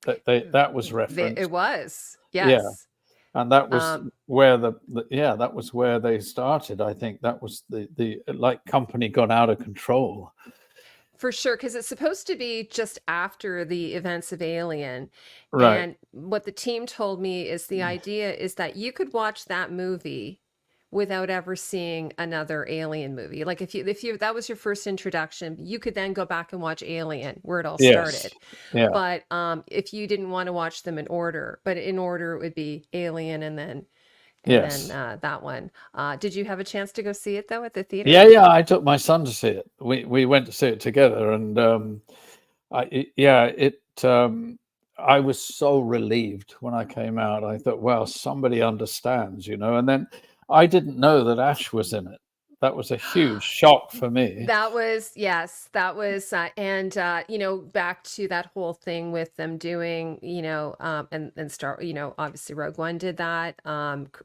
That was It referenced. was. Yeah. Yes. And that was Um, where yeah, that was where they started. I think that was the like company got out of control. For sure, because it's supposed to be just after the events of Alien. Right. And what the team told me is the idea is that you could watch that movie without ever seeing another Alien movie. Like if you that was your first introduction, you could then go back and watch Alien, where it all Yes. started. Yeah. But if you didn't want to watch them in order, but in order it would be Alien and then Yes. that one. Did you have a chance to go see it though at the theater? Yeah, yeah. I took my son to see it. We went to see it together, and yeah, it. I was so relieved when I came out. I thought, well, somebody understands, And then I didn't know that Ash was in it. That was a huge shock for me. That was, yes, that was, and back to that whole thing with them doing, and start, obviously Rogue One did that,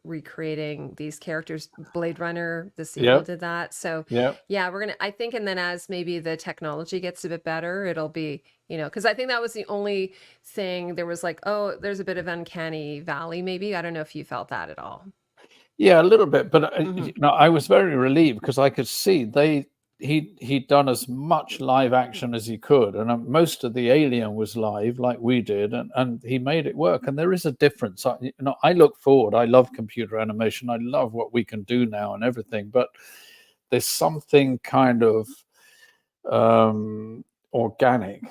recreating these characters. Blade Runner, the sequel Yep. did that. So, Yep. yeah, I think, and then as maybe the technology gets a bit better, it'll be, because I think that was the only thing there was like, oh, there's a bit of uncanny valley, maybe. I don't know if you felt that at all. Yeah, a little bit, but Hmm. I was very relieved because I could see he'd done as much live action as he could, and most of the Alien was live, like we did, and he made it work. And there is a difference. I look forward. I love computer animation. I love what we can do now and everything, but there's something kind of organic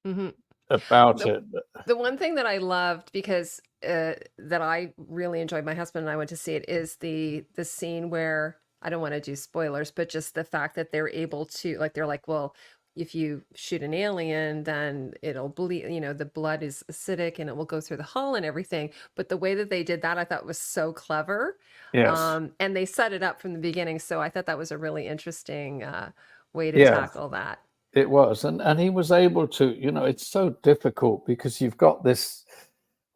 Hmm. about it. The one thing that I loved because that I really enjoyed, my husband and I went to see it, is the scene where I don't want to do spoilers, but just the fact that they're able to like they're like, well, if you shoot an alien, then it'll bleed, the blood is acidic and it will go through the hull and everything. But the way that they did that, I thought was so clever. Yes. And they set it up from the beginning. So I thought that was a really interesting way to Yeah. tackle that. It was, and he was able to. It's so difficult because you've got this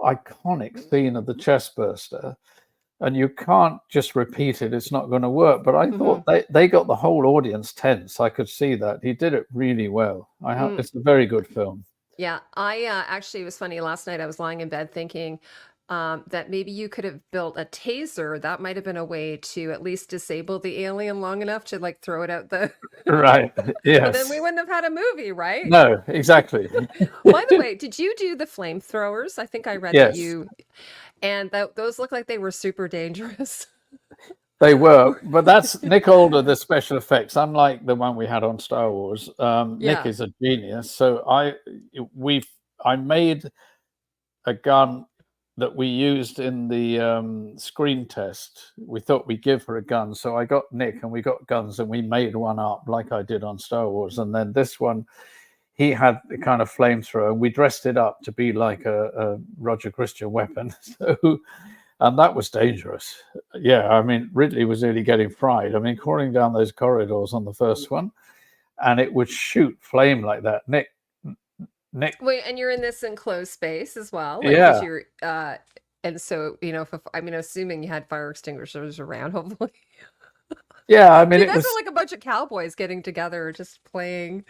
iconic scene of the chest burster, and you can't just repeat it. It's not going to work. But I Hmm. thought they got the whole audience tense. I could see that he did it really well. It's a very good film. Yeah, I actually, it was funny. Last night I was lying in bed thinking that maybe you could have built a taser. That might have been a way to at least disable the alien long enough to like throw it out the. Right. Well, then we Yes. wouldn't have had a movie, right? No, exactly. By the way, did you do the flamethrowers? I think I read that Yes. you. And those look like they were super dangerous. They were, but that's Nick Older, the special effects. Unlike the one we had on Star Wars, Nick Yeah. is a genius. So I made a gun that we used in the screen test. We thought we'd give her a gun, so I got Nick and we got guns and we made one up like I did on Star Wars. And then this one, he had the kind of flamethrower, and we dressed it up to be like a Roger Christian weapon. So. And that was dangerous. Yeah, I mean, Ridley was really getting fried. I mean, crawling down those corridors on the first one, and it would shoot flame like that. Nick. Wait, and you're in this enclosed space as well, like because Yeah, you're and so if I mean, assuming you had fire extinguishers around, hopefully. yeah. I mean, You it guys was. are like a bunch of cowboys getting together, just playing.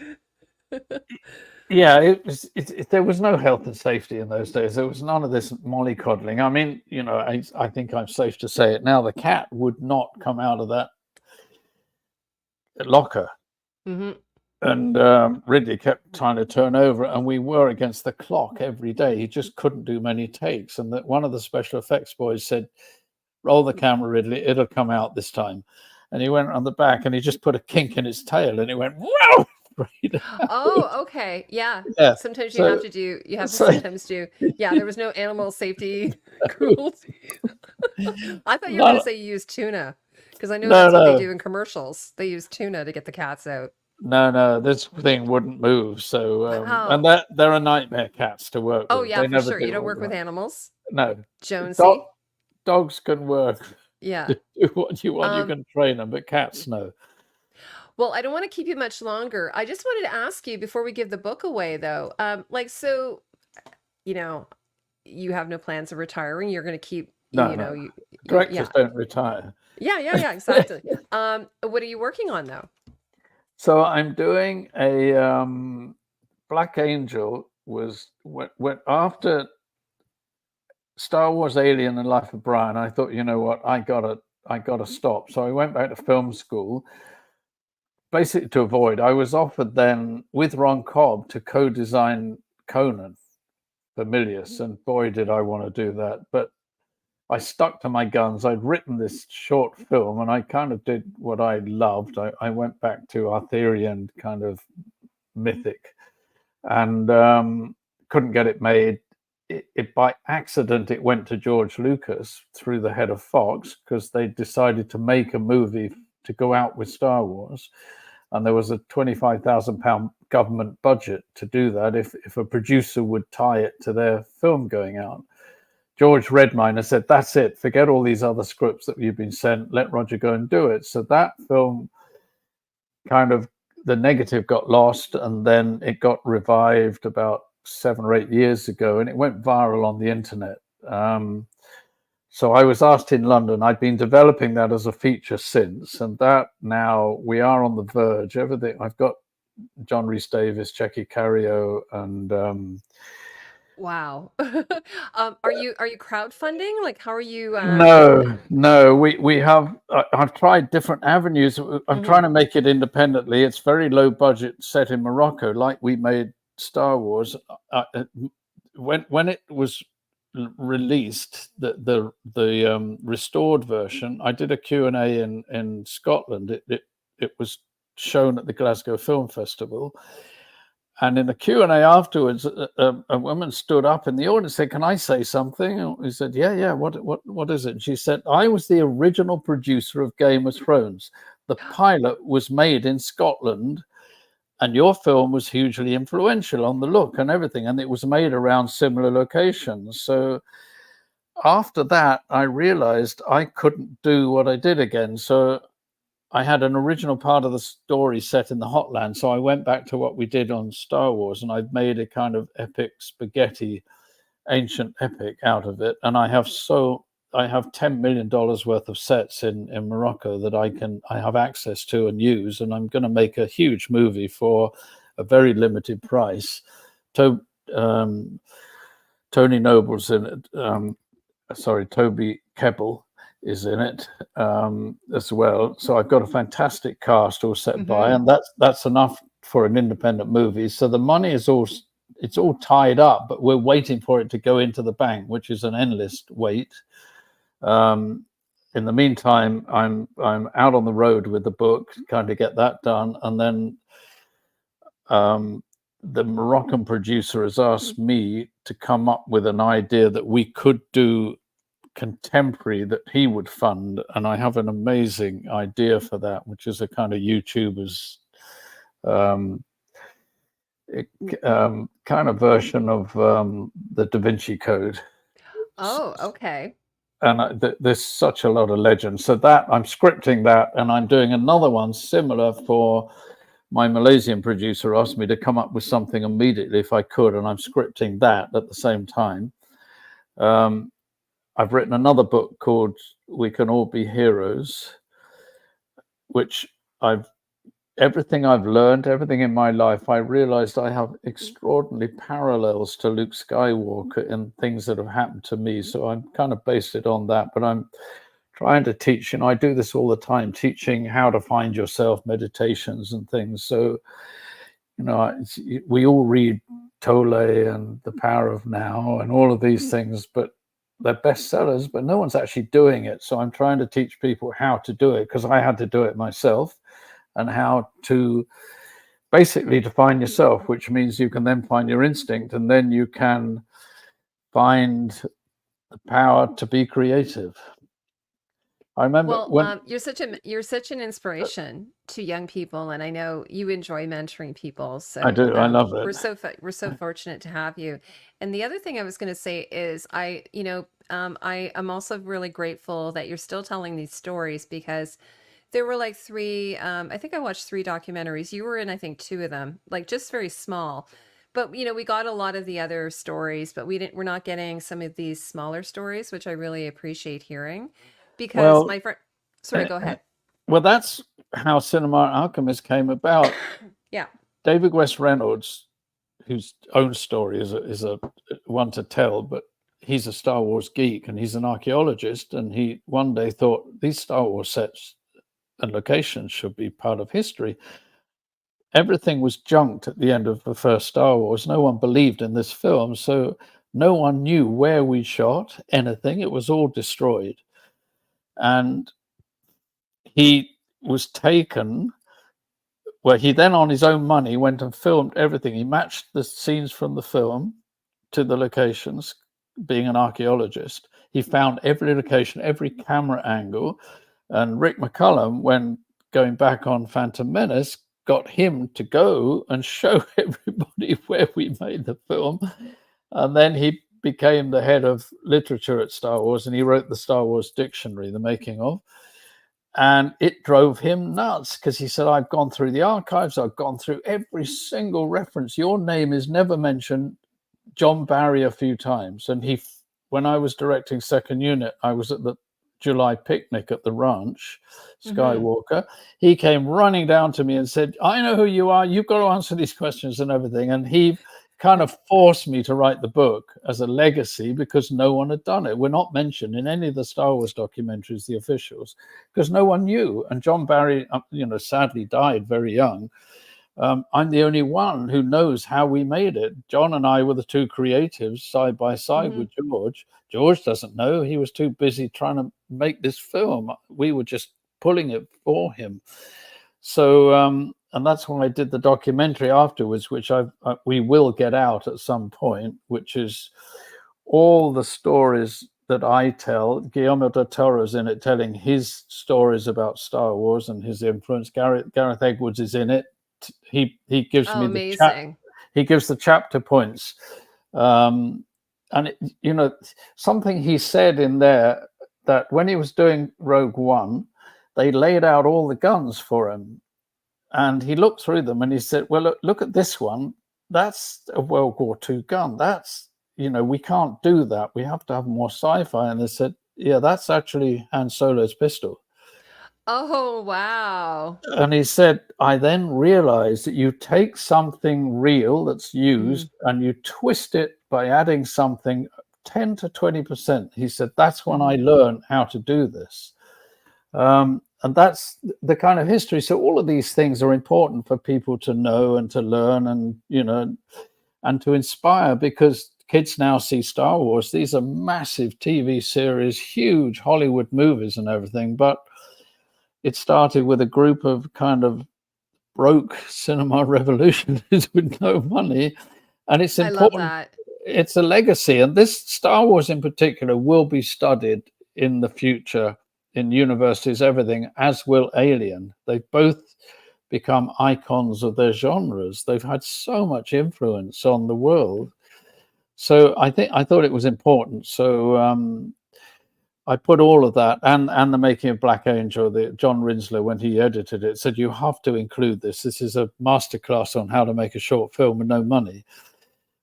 Yeah, it was. There was no health and safety in those days. There was none of this mollycoddling. I mean, I think I'm safe to say it now. The cat would not come out of that locker. Hmm. And Ridley kept trying to turn over, and we were against the clock every day. He just couldn't do many takes. And that one of the special effects boys said, "Roll the camera, Ridley. It'll come out this time." And he went on the back, and he just put a kink in its tail, and it went wow. Oh, okay. Yeah. Yeah. Sometimes So, you have to so sometimes do. Yeah, there was no animal safety cruelty. I thought you were going to no, say you use tuna because I know no, that's what they no, do in commercials. They use tuna to get the cats out. no. This thing wouldn't move. So, and Wow. that there are nightmare cats to work Oh, with. yeah, They for never sure. You do don't all work with right. animals, No, dog, Jonesy. dogs can work. Yeah. Do what you want. You Um, can train them, but cats no. well, I don't want to keep you much longer. I just wanted to ask you before we give the book away, though. So, you know, you have no plans of retiring. You're going to keep, No, no. yeah. Directors don't retire. Yeah, exactly. What are you working on though? So I'm doing a Black Angel was when after Star Wars, Alien, and Life of Brian. I thought, you know what, I gotta stop. So I went back to film school, basically to avoid. I was offered then with Ron Cobb to co-design Conan for Milius, and boy, did I want to do that. But I stuck to my guns. I'd written this short film, and I kind of did what I loved. I went back to Arthurian kind of mythic, and couldn't get it made. It by accident it went to George Lucas through the head of Fox because they decided to make a movie to go out with Star Wars, and there was a £25,000 government budget to do that if a producer would tie it to their film going out. George read mine and said, "That's it. Forget all these other scripts that you've been sent. Let Roger go and do it." So that film kind of, the negative got lost, and then it got revived about 7 or 8 years ago, and it went viral on the internet. So I was asked in London. I'd been developing that as a feature since, and that now we are on the verge. Everything I've got, John Rhys Davies, Checky Cario, and Wow. Are you crowdfunding? Like, how are you? no. We have. I've tried different avenues. I'm Mhm. trying to make it independently. It's very low budget, set in Morocco, like we made Star Wars. When it was released, the restored version, I did a Q&A in Scotland. It was shown at the Glasgow Film Festival. And in the Q&A afterwards, a woman stood up in the audience and said, "Can I say something?" And we said, yeah. What is it? And she said, "I was the original producer of Game of Thrones. The pilot was made in Scotland, and your film was hugely influential on the look and everything. And it was made around similar locations." So after that, I realized I couldn't do what I did again. So I had an original part of the story set in the Hotland, so I went back to what we did on Star Wars, and I've made a kind of epic spaghetti, ancient epic out of it. And I have $10 million worth of sets in Morocco that I have access to and use, and I'm going to make a huge movie for a very limited price. Tony Noble's in it. Toby Kebbell is in it as well. So I've got a fantastic cast all set by, Mhm. and that's enough for an independent movie. So the money is all it's all tied up, but we're waiting for it to go into the bank, which is an endless wait. In the meantime, I'm out on the road with the book, trying to get that done, and then the Moroccan producer has asked me to come up with an idea that we could do contemporary that he would fund, and I have an amazing idea for that, which is a kind of YouTuber's kind of version of the Da Vinci Code. Oh, okay. And there's such a lot of legends. So that I'm scripting that, and I'm doing another one similar for my Malaysian producer. Asked me to come up with something immediately if I could, and I'm scripting that at the same time. I've written another book called We Can All Be Heroes, which everything I've learned, everything in my life, I realized I have extraordinary parallels to Luke Skywalker in things that have happened to me. So I'm kind of based it on that, but I'm trying to teach, I do this all the time, teaching how to find yourself, meditations and things. So, we all read Tolle and The Power of Now and all of these things, but they're bestsellers, but no one's actually doing it. So I'm trying to teach people how to do it, because I had to do it myself, and how to basically define yourself, which means you can then find your instinct, and then you can find the power to be creative. I remember you're such an inspiration to young people, and I know you enjoy mentoring people. So I do. I love it. We're so fortunate to have you. And the other thing I was going to say is, I am also really grateful that you're still telling these stories, because there were like three. I think I watched three documentaries. You were in, I think, two of them, like just very small. But we got a lot of the other stories, but we're not getting some of these smaller stories, which I really appreciate hearing. Because my friend, sorry, go ahead. Well, that's how Cinema Alchemist came about. Yeah. David West Reynolds, whose own story is a one to tell, but he's a Star Wars geek and he's an archaeologist, and he one day thought these Star Wars sets and locations should be part of history. Everything was junked at the end of the first Star Wars. No one believed in this film, so no one knew where we shot anything. It was all destroyed. And he was taken, well, he then on his own money went and filmed everything. He matched the scenes from the film to the locations, being an archaeologist. He found every location, every camera angle. And Rick McCallum, when going back on Phantom Menace, got him to go and show everybody where we made the film. And then he became the head of literature at Star Wars, and he wrote the Star Wars dictionary, the making of. And it drove him nuts, because he said, I've gone through the archives, I've gone through every single reference. Your name is never mentioned. John Barry a few times. And when I was directing Second Unit, I was at the July picnic at the ranch, Skywalker. Mm-hmm. He came running down to me and said, I know who you are. You've got to answer these questions and everything. And he kind of forced me to write the book as a legacy, because no one had done it. We're not mentioned in any of the Star Wars documentaries, the officials, because no one knew. And John Barry, sadly died very young. I'm the only one who knows how we made it. John and I were the two creatives side by side mm-hmm. with George. George doesn't know. He was too busy trying to make this film. We were just pulling it for him. So, and that's why I did the documentary afterwards, which we will get out at some point, which is all the stories that I tell. Guillermo del Toro's in it, telling his stories about Star Wars and his influence. Gareth Edwards is in it. He gives me amazing. He gives the chapter points, and something he said in there, that when he was doing Rogue One, they laid out all the guns for him, and he looked through them and he said, well, look at this one. That's a World War II gun. That's, we can't do that. We have to have more sci-fi. And they said, yeah, that's actually Han Solo's pistol. Oh, wow. And he said, I then realized that you take something real that's used and you twist it by adding something 10 to 20%. He said, that's when I learned how to do this. And that's the kind of history. So all of these things are important for people to know and to learn. And, and to inspire, because kids now see Star Wars. These are massive TV series, huge Hollywood movies and everything. But it started with a group of kind of broke cinema revolutionaries with no money. And it's I love important. that. It's a legacy. And this Star Wars in particular will be studied in the future in universities, everything, as will Alien. They've both become icons of their genres. They've had so much influence on the world. So I thought it was important. So I put all of that, and the making of Black Angel, the John Rinsler, when he edited it, said you have to include this. This is a masterclass on how to make a short film with no money.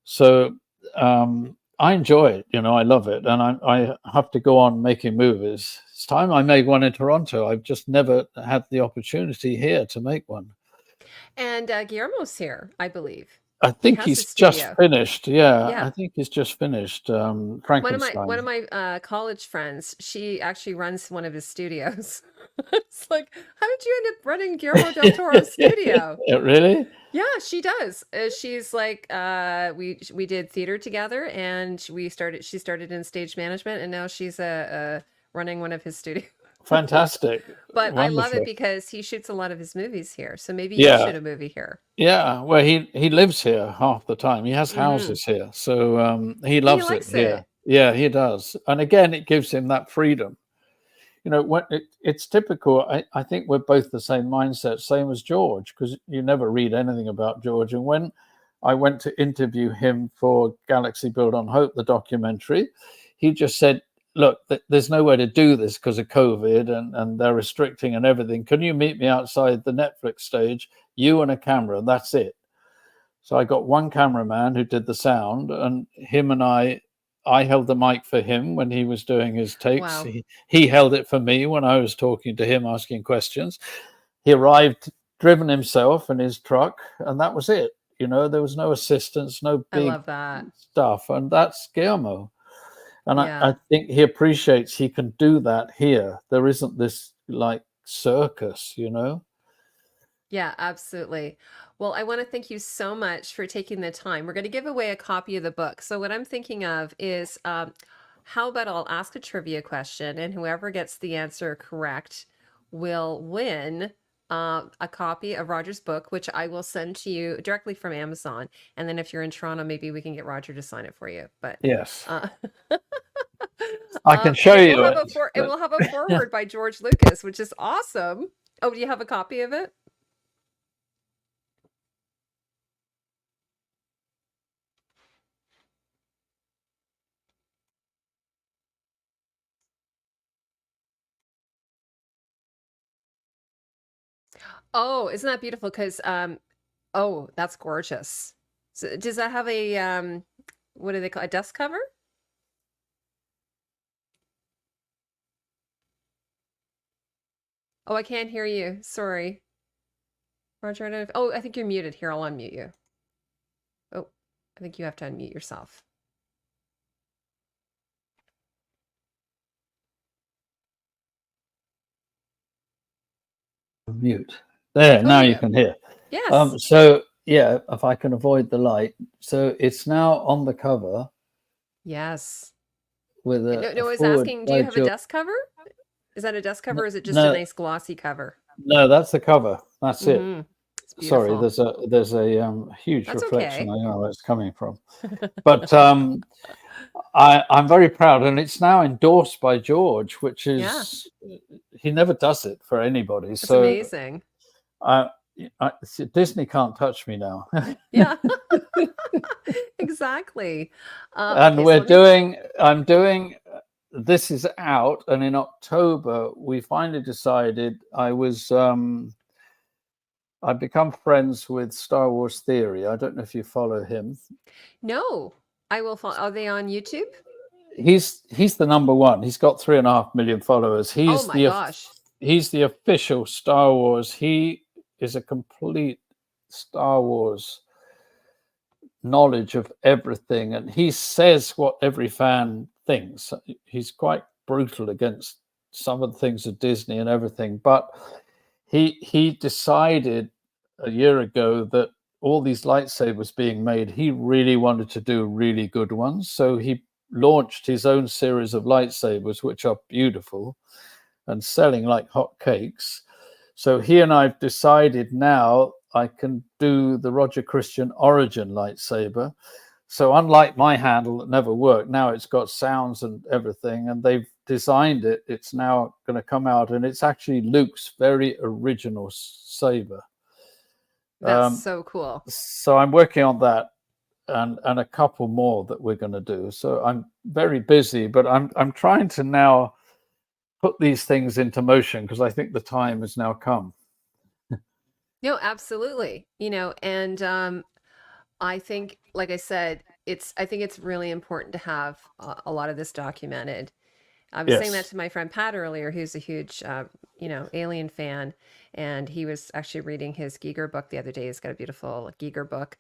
So I enjoy it. I love it, and I have to go on making movies. It's time I made one in Toronto. I've just never had the opportunity here to make one. And Guillermo's here, I believe. I He think has a he's just studio. finished. Yeah, Yeah. I think he's just finished. One Frankenstein. of my college friends, she actually runs one of his studios. It's like, how did you end up running Guillermo del Toro's studio? Really? Yeah, she does. She's like, we did theater together, and she started in stage management, and now she's running one of his studios. Fantastic. But I love it Wonderful. because he shoots a lot of his movies here. So maybe you'll Yeah. shoot a movie here. Yeah. Well, he lives here half the time. He has Hmm. houses here. So he He loves it likes here. it. Yeah, he does. And again, it gives him that freedom. When it's typical. I think we're both the same mindset, same as George, because you never read anything about George. And when I went to interview him for Galaxy Built on Hope, the documentary, he just said, look, there's nowhere to do this because of COVID, and they're restricting and everything. Can you meet me outside the Netflix stage, you and a camera, and that's it. So I got one cameraman who did the sound, and him and I held the mic for him when he was doing his takes. Wow. He held it for me when I was talking to him, asking questions. He arrived driven himself in his truck, and that was it. There was no assistance, no I big love that. stuff. And that's Guillermo. And I Yeah. think he appreciates he can do that here. There isn't this like circus. Yeah, absolutely. Well, I want to thank you so much for taking the time. We're going to give away a copy of the book. So what I'm thinking of is, how about I'll ask a trivia question, and whoever gets the answer correct will win a copy of Roger's book, which I will send to you directly from Amazon. And then if you're in Toronto, maybe we can get Roger to sign it for you. But Yes. uh, I can and show you it. it will have a foreword by George Lucas, which is awesome. Oh, do you have a copy of it? Oh, isn't that beautiful? Because oh, that's gorgeous. So does that have a what do they call a dust cover? Oh, I can't hear you. Sorry. Roger, oh, I think you're muted. Here, I'll unmute you. Oh, I think you have to unmute yourself. Mute. There, Oh, now there you you go. can hear. Yes. So yeah, if I can avoid the light. So it's now on the cover Yes. with No, a no, I was forward asking, do by you have a George. dust cover? Is that a dust cover, or is it just a No, nice glossy cover? no, that's the cover. That's it. Mm-hmm. It's Sorry, beautiful. there's a huge That's reflection. okay. I know where it's coming from, but I'm very proud, and it's now endorsed by George, which Yeah, is he never does it for anybody. that's So amazing. I, Disney can't touch me now. Yeah, exactly. And Okay, so I'm doing, this is out, and in October we finally decided I'd become friends with Star Wars Theory. I don't know if you follow him. no, I will follow. Are they on YouTube? He's the number one. He's got 3.5 million followers. Oh my gosh. He's the official Star Wars. He is a complete Star Wars knowledge of everything, and he says what every fan thinks. He's quite brutal against some of the things of Disney and everything, but he decided a year ago that all these lightsabers being made, he really wanted to do really good ones. So he launched his own series of lightsabers, which are beautiful and selling like hotcakes. So he and I've decided now I can do the Roger Christian Origin lightsaber. So unlike my handle that never worked, now it's got sounds and everything, and they've designed it. It's now going to come out, and it's actually Luke's very original saber. That's so cool. So I'm working on that, and a couple more that we're going to do. So I'm very busy, but I'm trying to now put these things into motion because I think the time has now come. No, absolutely. And I think, like I said, I think it's really important to have a lot of this documented. I was saying that Yes. to my friend Pat earlier, who's a huge, Alien fan, and he was actually reading his Giger book the other day. He's got a beautiful Giger book,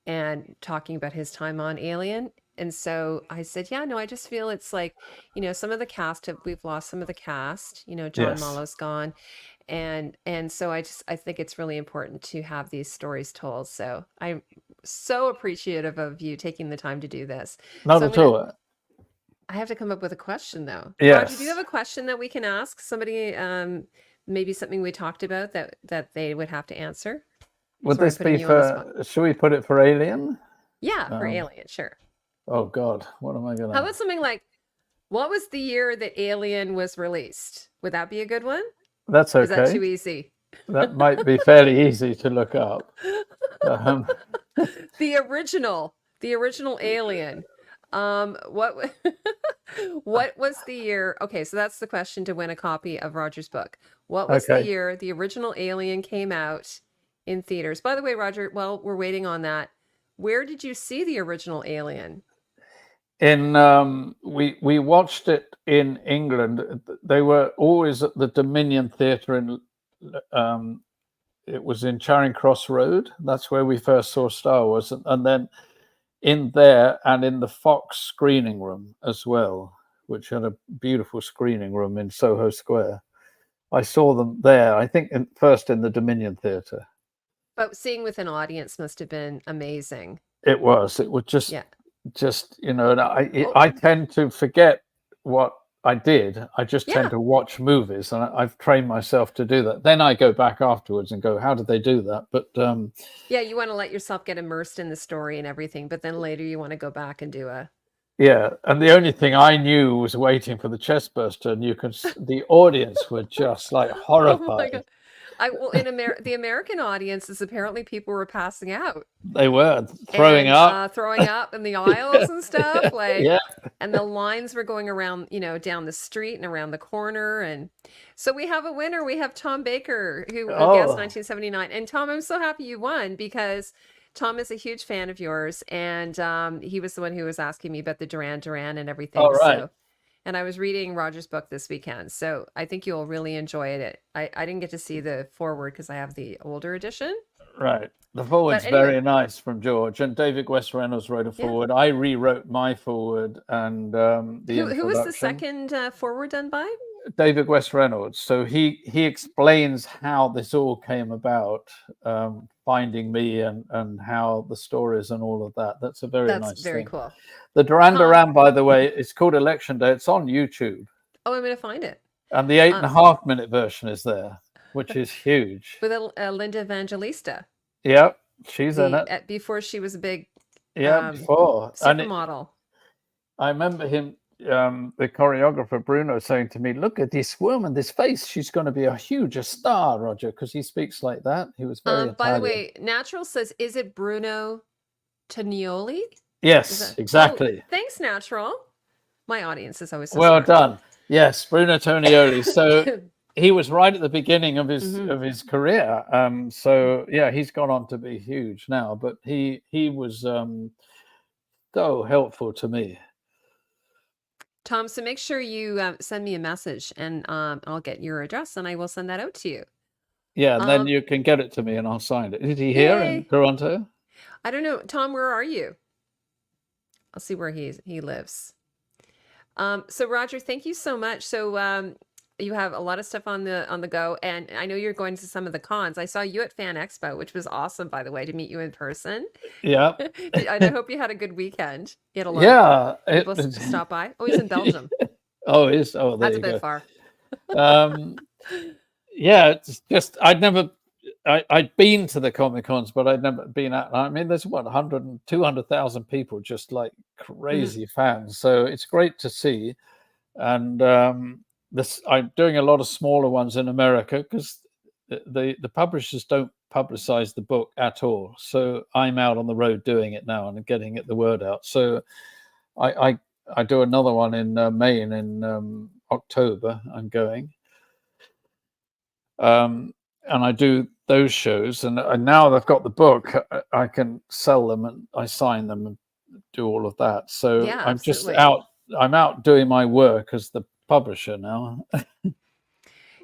and talking about his time on Alien. And so I said, yeah, no, I just feel it's like, some of the we've lost some of the cast. John Yes. Malo's gone, and so I think it's really important to have these stories told. So I'm so appreciative of you taking the time to do this. Not So at all. I have to come up with a question though. Roger, do you have Yes. a question that we can ask somebody, maybe something we talked about that they would have to answer? Would Sorry, I'm this putting be you on the spot. for, should we put it for Alien? Yeah, for Um, Alien, sure. oh God, what am I How gonna? about something like, what was the year that Alien was released? Would that be a good one? That's Or is that okay. too easy? That might be fairly easy to look up. Um, The original Alien. What what was the year? Okay, so that's the question to win a copy of Roger's book. What was the okay. year the original Alien came out in theaters? By the way, Roger, while we're waiting on that, where did you see the original Alien? We watched it in England. They were always at the Dominion Theatre in um, it was in Charing Cross Road. That's where we first saw Star Wars, and then in there and in the Fox screening room as well, which had a beautiful screening room in Soho Square. I saw them there. I think first in the Dominion Theatre. But seeing with an audience must have been amazing. It was. It was Yeah. just and Oh, I tend to forget what I did. I just tend yeah. to watch movies, and I've trained myself to do that. Then I go back afterwards and go, "How did they do that?" But Yeah, you want to let yourself get immersed in the story and everything, but then later you want to go back and do a yeah, and the only thing I knew was waiting for the chest burster, and the audience were just like Oh my horrified. God. The American audiences, apparently people were passing out They were throwing and up. throwing up in the aisles and stuff, like, Yeah. and the lines were going around, down the street and around the corner. And so we have a winner. We have Tom Baker, who guessed Oh, 1979. And Tom, I'm so happy you won because Tom is a huge fan of yours, and he was the one who was asking me about the Duran Duran and all everything. right. So, and I was reading Roger's book this weekend, so I think you'll really enjoy it. I didn't get to see the forward because I have the older edition. Right. The But forward's anyway, very nice from George, and David West Reynolds wrote a yeah. forward. I rewrote my forward and the Who was the introduction. second forward done by? David West Reynolds. So he explains how this all came about, finding me and how the stories and all of that. That's a very That's nice very thing. cool. The Duran Tom, Duran, by the way, it's called Election Day. It's on YouTube, oh, I'm going to find it. and the eight Uh, and a half minute version is there, which is huge. with Linda Evangelista, Yep, she's in the it. before she was a big Yeah, before. And supermodel. I remember him, the choreographer Bruno, saying to me, "Look at this woman, this face. She's going to be a huge star, Roger," because he speaks like that. He was very By the Italian. way, Natural says, is it Bruno Tonioli? Is Yes, that? Oh, exactly. thanks, Natural. My audience is always so Well smart. done. Yes, Bruno Tonioli. So he was right at the beginning of Hmm. his career. So yeah, he's gone on to be huge now. But he was so helpful to me. Tom, so make sure you send me a message, and I'll get your address and I will send that out to you. Yeah, and then Um, you can get it to me and I'll sign it. Is he here in Yay. Toronto? I don't know. Tom, where are you? I'll see where he lives. So Roger, thank you so much. So you have a lot of stuff on the go, and I know you're going to some of the cons. I saw you at Fan Expo, which was awesome, by the way, to meet you in person. Yeah. And I hope you had a good weekend. You had a lot of Yeah. people stop by. Oh, he's in Belgium. Oh, it is. Oh, there That's a you bit go. far. Yeah, it's just I'd been to the Comic Cons, but I'd never been out. I mean, there's what 100 and 200,000 people, just like crazy fans. So it's great to see. And this, I'm doing a lot of smaller ones in America because the publishers don't publicize the book at all. So I'm out on the road doing it now and getting the word out. So I do another one in Maine in October. I'm going. And I do those shows, and now they've got the book, I can sell them and I sign them and do all of that. So Yeah, I'm just absolutely. out. I'm out doing my work as the publisher now.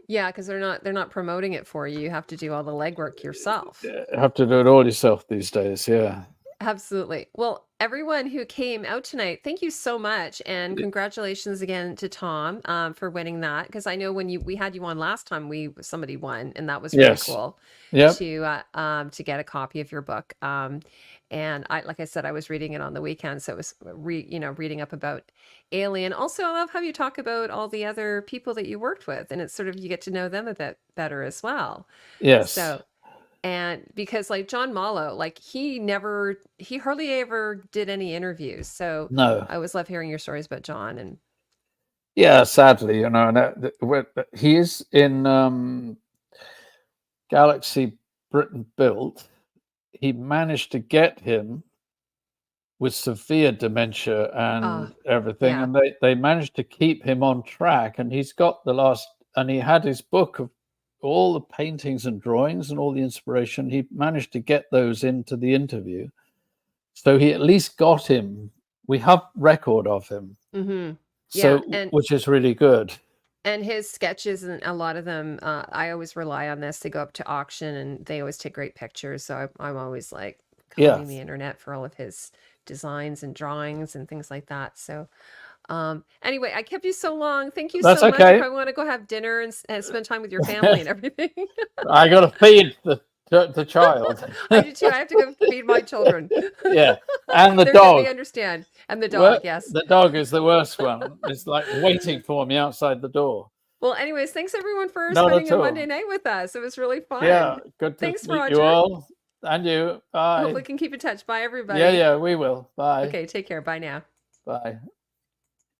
Yeah, because they're not promoting it for you. You have to do all the legwork yourself. Have to do it all yourself these days. Yeah. Absolutely. Well, everyone who came out tonight, thank you so much, and congratulations again to Tom for winning that. Because I know when we had you on last time, somebody won, and that was really Yes. cool Yep. to get a copy of your book. And like I said, I was reading it on the weekend, so it was reading up about Alien. Also, I love how you talk about all the other people that you worked with, and it's sort of you get to know them a bit better as well. Yes. So. And because like John Mallow, like he hardly ever did any interviews. So No. I always love hearing your stories about John. And yeah, sadly, and he is in Galaxy Britain Built. He managed to get him with severe dementia and everything, yeah. and they managed to keep him on track. And he's got and he had his book of all the paintings and drawings and all the inspiration. He managed to get those into the interview, so he at least got him. We have record of him, so which is really good. And his sketches, and a lot of them, I always rely on this. They go up to auction, and they always take great pictures. So I'm always like combing the internet for all of his designs and drawings and things like that. So anyway, I kept you so long. Thank you so much. Okay. If I want to go have dinner and spend time with your family and everything. I got to feed the child. I do too. I have to go feed my children. Yeah, and the dog. They understand. And the dog, yes. The dog is the worst one. It's like waiting for me outside the door. Well, anyways, thanks everyone for spending a Monday night with us. It was really fun. Yeah, good to meet Roger. You all. And you. Bye. Hope we can keep in touch. Bye, everybody. Yeah, we will. Bye. Okay, take care. Bye now. Bye.